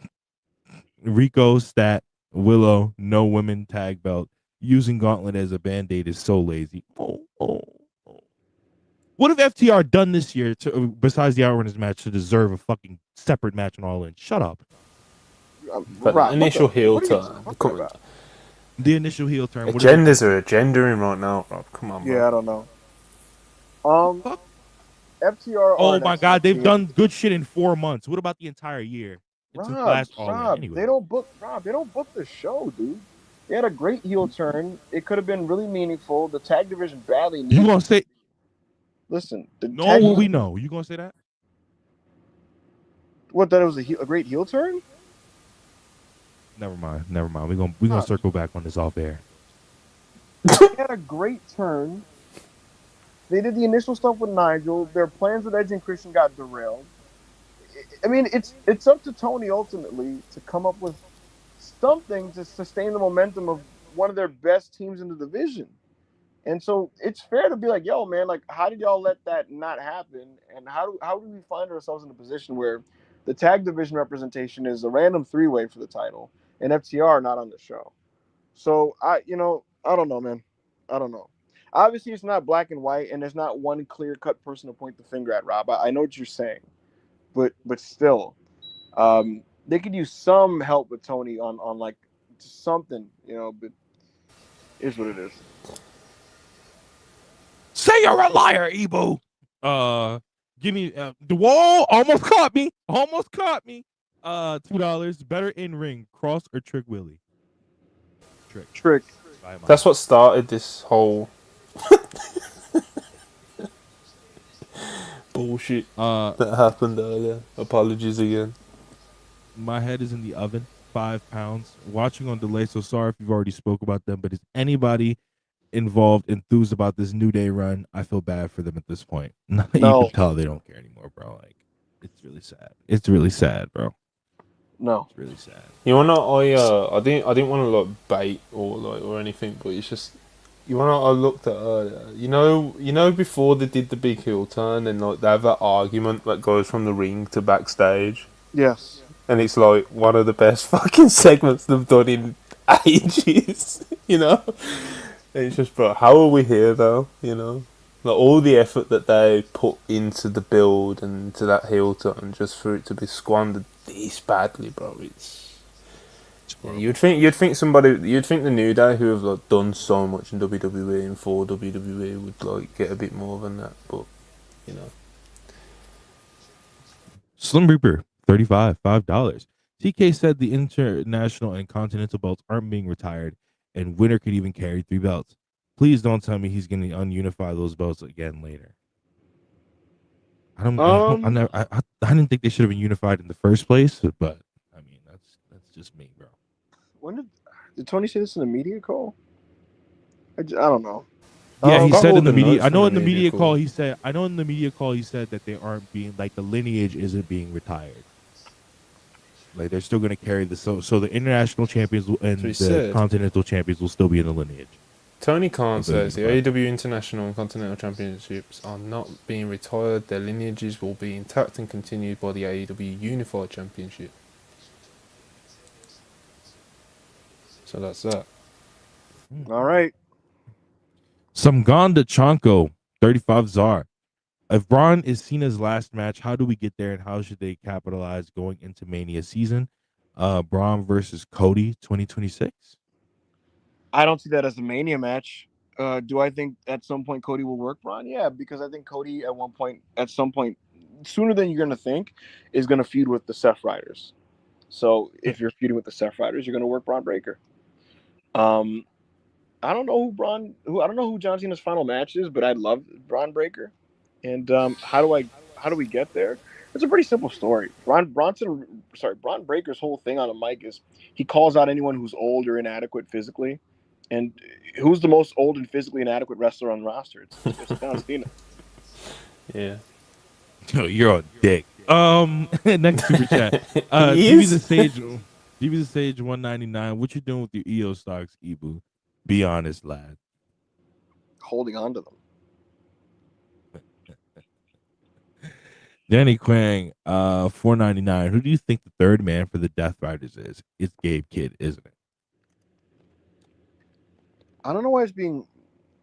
Rico Stat Willow no women tag belt. Using Gauntlet as a band aid is so lazy. Oh. What have FTR done this year besides the Outrunners match to deserve a fucking separate match on All In? Shut up. But the Rob, initial heel what are you turn. talking about? The initial heel turn. What have they done? Agendas are agendaing right now, Rob. Come on, bro. Yeah, I don't know. Fuck. FTR are Oh an my god, excellent they've heel. done good shit in 4 months. What about the entire year? And since last All In, They anyways. don't book Rob. They don't book the show, dude. They had a great heel turn. It could have been really meaningful. The tag division badly You needs. gonna say Listen, the no? tag. What we know? You gonna say that? What? That it was a great heel turn. Never mind. We gonna Rob, circle back on this off air. they had a great turn. They did the initial stuff with Nigel. Their plans with Edge and Christian got derailed. I mean, it's up to Tony ultimately to come up with something to sustain the momentum of one of their best teams in the division. And so it's fair to be like, yo, man, like, how did y'all let that not happen? And how do we find ourselves in a position where the tag division representation is a random three-way for the title and FTR not on the show? So I don't know, man. I don't know. Obviously, it's not black and white, and there's not one clear cut person to point the finger at. Rob, I know what you're saying, but still, they could use some help with Tony on like something, you know. But is what it is. Say you're a liar, Ebo. Give me the wall. Almost caught me. Almost caught me. $2. Better in ring, Cross or Trick Willie? Trick. That's what started this whole bullshit that happened earlier. Apologies again. My head is in the oven. 5 pounds. Watching on delay. So sorry if you've already spoke about them. But is anybody involved, enthused about this New Day run? I feel bad for them at this point. You can tell they don't care anymore, bro. Like, it's really sad. It's really sad, bro. No, it's really sad. You wanna? I didn't want to like bait or anything, but it's just you wanna. I looked at earlier. You know before they did the big heel turn and like they have that argument that goes from the ring to backstage. Yes. And it's like one of the best fucking segments they've done in ages. You know. And it's just, bro, how are we here though? You know, like all the effort that they put into the build and to that heel turn, just for it to be squandered this badly, bro. Yeah, you'd think the New Day, who have like done so much in WWE and for WWE, would like get a bit more than that, but you know. Slim Reaper, $5. TK said the international and continental belts aren't being retired, and winner could even carry 3 belts. Please don't tell me he's going to ununify those belts again later. I didn't think they should have been unified in the first place, but I mean that's just me, bro. When did Tony say this in a media call? I don't know. Yeah, he said in the media. I know in the media call he said. I know in the media call he said that they aren't being like the lineage isn't being retired. Like they're still going to carry the so the international champions and the continental champions will still be in the lineage. Tony Khan says the AEW International and Continental Championships are not being retired. Their lineages will be intact and continued by the AEW Unified Championship. So that's that. All right. Samganda Chanko, 35 Czar. If Braun is Cena's last match, how do we get there and how should they capitalize going into Mania season? Braun versus Cody 2026. I don't see that as a Mania match. Do I think at some point Cody will work Braun? Yeah, because I think Cody at some point, sooner than you're going to think, is going to feud with the Seth Riders. So if you're feuding with the Seth Riders, you're going to work Braun Breaker. I don't know I don't know who John Cena's final match is, but I love Braun Breaker. And how do we get there? It's a pretty simple story. Braun Breaker's whole thing on a mic is he calls out anyone who's old or inadequate physically. And who's the most old and physically inadequate wrestler on the roster? It's John Cena. Yeah. Oh, you're a dick. Next super chat. DB the Sage 199. What you doing with your EO stocks, Ibu? Be honest, lad. Holding on to them. Danny Quang, $4.99. Who do you think the third man for the Death Riders is? It's Gabe Kidd, isn't it? I don't know why it's being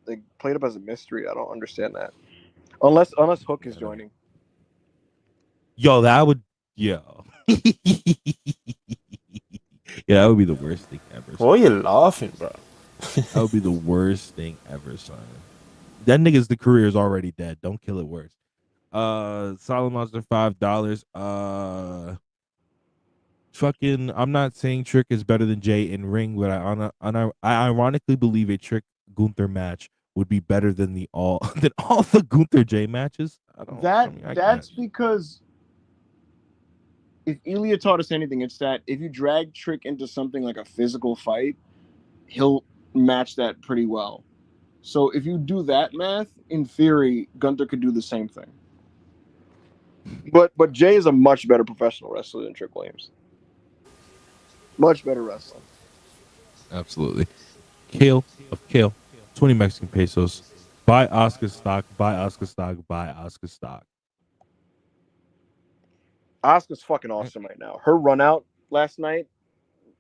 like played up as a mystery. I don't understand that. Unless Hook is joining. Yo, that would yeah, that would be the worst thing ever. Why are you laughing, bro? That would be the worst thing ever, son. That nigga's the career is already dead. Don't kill it worse. Solid Monster $5. Fucking, I'm not saying Trick is better than Jay in ring, but I ironically believe a Trick Gunther match would be better than all the Gunther Jay matches. That's because if Ilya taught us anything, it's that if you drag Trick into something like a physical fight, he'll match that pretty well. So if you do that math, in theory, Gunther could do the same thing. But Jay is a much better professional wrestler than Trick Williams. Much better wrestler. Absolutely. Kale of Kale, 20 Mexican pesos. Buy Oscar stock, buy Oscar stock, buy Oscar stock. Oscar's fucking awesome right now. Her run out last night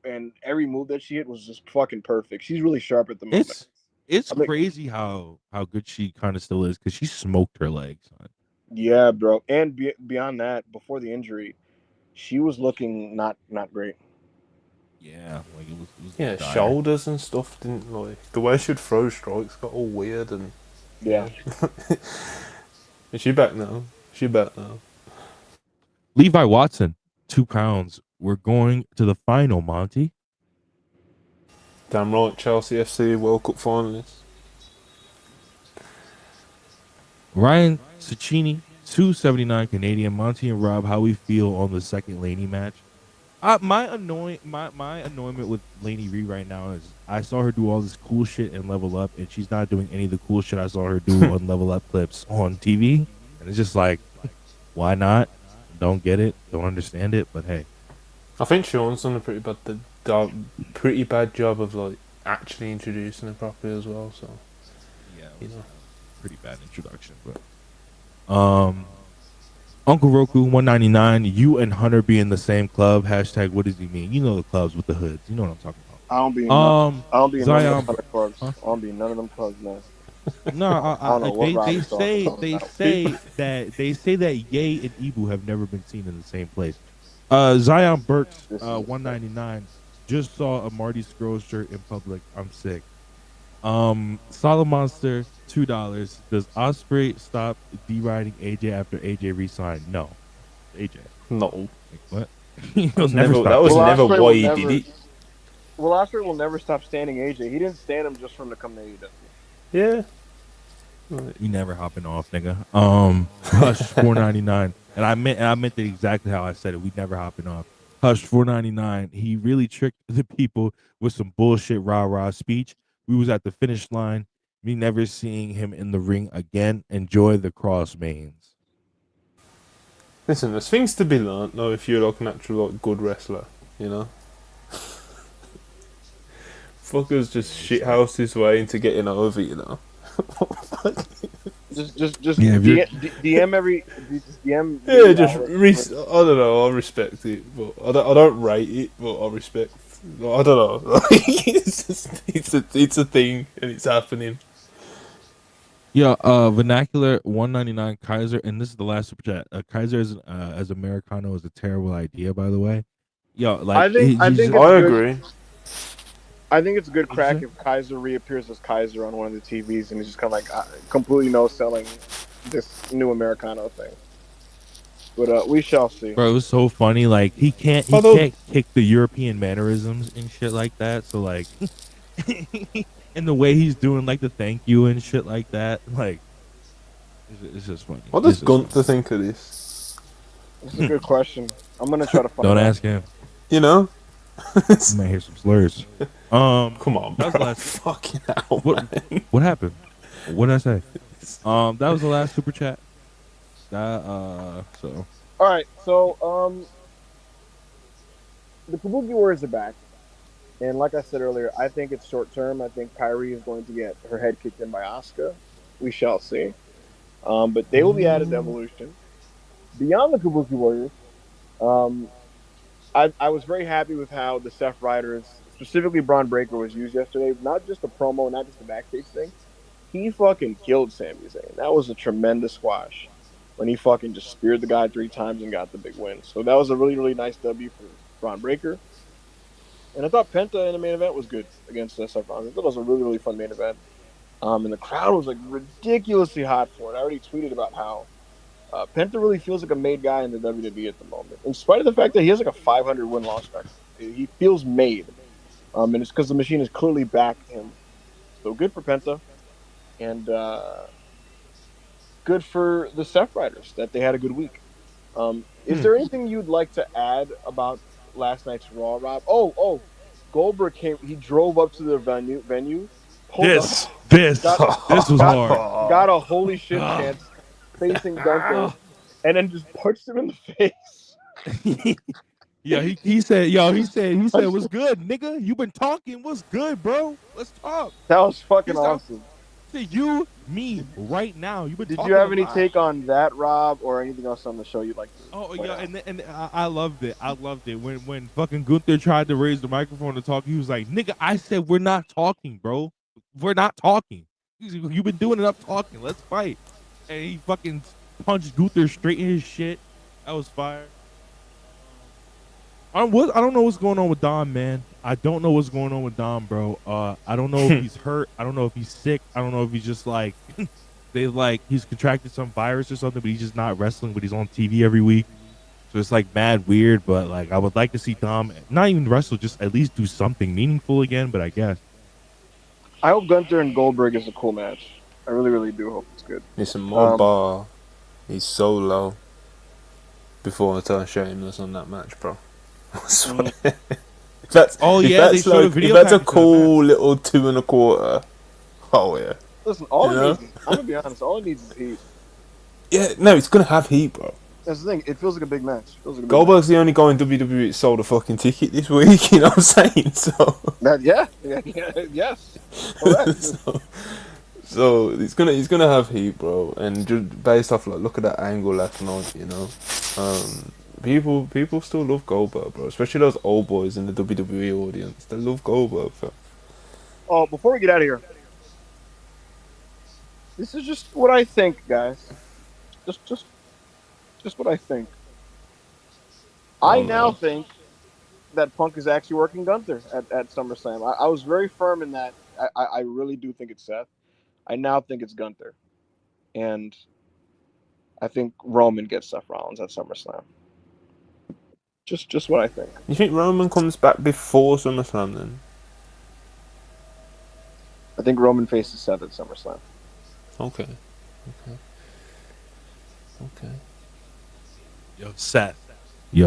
and every move that she hit was just fucking perfect. She's really sharp at the moment. It's I mean, crazy how good she kind of still is because she smoked her legs. Son. yeah, bro. And beyond that, before the injury, she was looking not great. Yeah, like it was Yeah, dire. shoulders and stuff didn't like the way she'd throw strikes got all weird and Yeah. is she back now? She back now. Levi Watson, 2 pounds. We're going to the final, Monty. Damn right, Chelsea FC World Cup finalists. Ryan Cicchini, 279 Canadian. Monty and Rob, how we feel on the second Laney match? My annoyment with Laney Ree right now is I saw her do all this cool shit in Level Up, and she's not doing any of the cool shit I saw her do on Level Up clips on TV. And it's just like, why not? Don't get it, don't understand it, but hey. I think Sean's done a pretty bad job of like actually introducing her properly as well. So Yeah, it you was know, a pretty bad introduction, but Uncle Roku 199. You and Hunter be in the same club. Hashtag what does he mean? You know the clubs with the hoods. You know what I'm talking I don't be in about. I don't be in none of them Zion. kind of clubs. Huh? I don't be in none of them clubs, man. No, I don't know what Rob is talking about. they say that Ye and Ibu have never been seen in the same place. Zion Burks This is 199 just saw a Marty Scrolls shirt in public. I'm sick. Solid Monster $2. Does Osprey stop deriding AJ after AJ resigned? No, AJ. no, Like, what? that was never never, stop that was Well, never Osprey why will he never- did it. Well, Osprey will never stop standing AJ. He didn't stand him just for him to come to AEW. Yeah, We never hopping off, nigga. Hush 499, and I meant it exactly how I said it. We never hopping off. Hush 499. He really tricked the people with some bullshit rah speech. We was at the finish line. Me never seeing him in the ring again. Enjoy the cross mains. listen, there's things to be learnt though if you're like an actual like good wrestler, you know. Fuckers just shithouse his way into getting over, you know. Just Yeah, if you're- DM every just DM. Yeah, I don't know. I respect it, but I don't rate it, but I respect. I don't know. it's a thing and it's happening. Yeah, vernacular 199 Kaiser, and this is the last super chat. Kaiser as Americano is a terrible idea, by the way. Yo, like I think I it's good. agree. I think it's a good crack What'd if Kaiser reappears as Kaiser on one of the TVs and he's just kind of like completely no selling this new Americano thing. But we shall see. Bro, it was so funny. Like he can't kick the European mannerisms and shit like that. So like, and the way he's doing like the thank you and shit like that, like it's just funny. What does Gunther think of this? It's a good question. I'm gonna try to find. Don't out. ask him. You know, You might hear some slurs. come on, that was bro. the last. Fucking hell, man. What happened? What did I say? That was the last super chat. That so All right, so the Kabuki Warriors are back, and like I said earlier, I think it's short term. I think Kyrie is going to get her head kicked in by Asuka. We shall see. But they will be added to Evolution. Beyond the Kabuki Warriors, I was very happy with how the Seth Riders, specifically Braun Breaker, was used yesterday. Not just a promo, not just a backstage thing. He fucking killed Sami Zayn. That was a tremendous squash when he fucking just speared the guy 3 times and got the big win. So that was a really, really nice W for Braun Breaker. And I thought Penta in the main event was good against Seth Rollins. I thought it was a really, really fun main event. And the crowd was like ridiculously hot for it. I already tweeted about how Penta really feels like a made guy in the WWE at the moment, in spite of the fact that he has like a 500 win-loss record. He feels made, and it's because the machine has clearly backed him. So good for Penta, and good for the Seth Riders that they had a good week. Is there anything you'd like to add about last night's Raw, Rob? Oh, Goldberg came. He drove up to the venue. Pulled up, this was hard. got a holy shit chance facing Gunther, and then just punched him in the face. Yeah, he said what's good, nigga? You been talking, what's good, bro? Let's talk. That was fucking He's not- awesome. To you, me, right now. You been. Did talking you have a any lot. take on that, Rob, or anything else on the show you'd like to? Oh point yeah, out? and I loved it. I loved it when fucking Gunther tried to raise the microphone to talk. He was like, "Nigga, I said we're not talking, bro. we're not talking. You've been doing enough talking. Let's fight. And he fucking punched Gunther straight in his shit. That was fire. I don't know what's going on with Dom, man. I don't know what's going on with Dom, bro. I don't know if he's hurt. I don't know if he's sick. I don't know if he's just like he's contracted some virus or something, but he's just not wrestling, but he's on TV every week. So it's like mad weird, but like I would like to see Dom not even wrestle, just at least do something meaningful again, but I guess. I hope Gunther and Goldberg is a cool match. I really, really do hope it's good. Listen, Mo Bar, he's so low before I turn Sheamus on that match, bro. I swear. If that's a cool little 2.25. Oh yeah. Listen, all it needs, I'm gonna be honest, all it needs is heat. Yeah, no, it's gonna have heat, bro. That's the thing. It feels like a big match. Goldberg's the only guy in WWE that sold a fucking ticket this week. You know what I'm saying? So yes, correct. so he's gonna have heat, bro. And just based off look at that angle last night, you know. People still love Goldberg, bro. Especially those old boys in the WWE audience. They love Goldberg, bro. Oh, before we get out of here, this is just what I think, guys. Just what I think. I now think that Punk is actually working Gunther at SummerSlam. I was very firm in that. I really do think it's Seth. I now think it's Gunther. And I think Roman gets Seth Rollins at SummerSlam. Just what I think. You think Roman comes back before SummerSlam then? I think Roman faces Seth at SummerSlam. Okay. Yo, Seth. You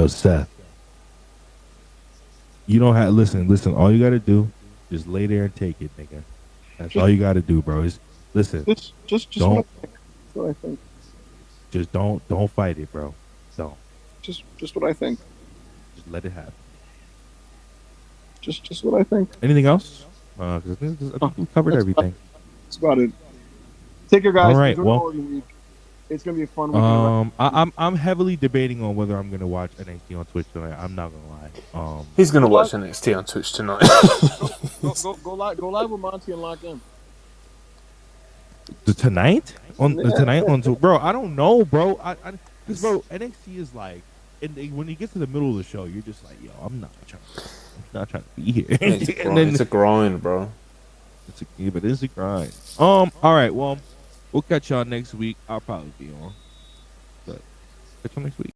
don't have listen. All you gotta do is lay there and take it, nigga. That's all you gotta do, bro. Is listen. Just don't. What I think. Just don't fight it, bro. Don't. Just what I think. Just let it happen. Just what I think. Anything else? Because I think we covered everything. That's about it. Take care, guys. All right. Well, it's gonna be a fun weekend. I'm heavily debating on whether I'm gonna watch NXT on Twitch tonight. I'm not gonna lie. He's gonna watch NXT on Twitch tonight. Go live with Monty and lock in. Tonight on bro. I don't know, bro. Because bro, NXT is like, and when you get to the middle of the show, you're just like, yo, I'm not trying to be here. It's a grind, bro. But it's a grind. All right. Well, we'll catch y'all next week. I'll probably be on. But catch y'all next week.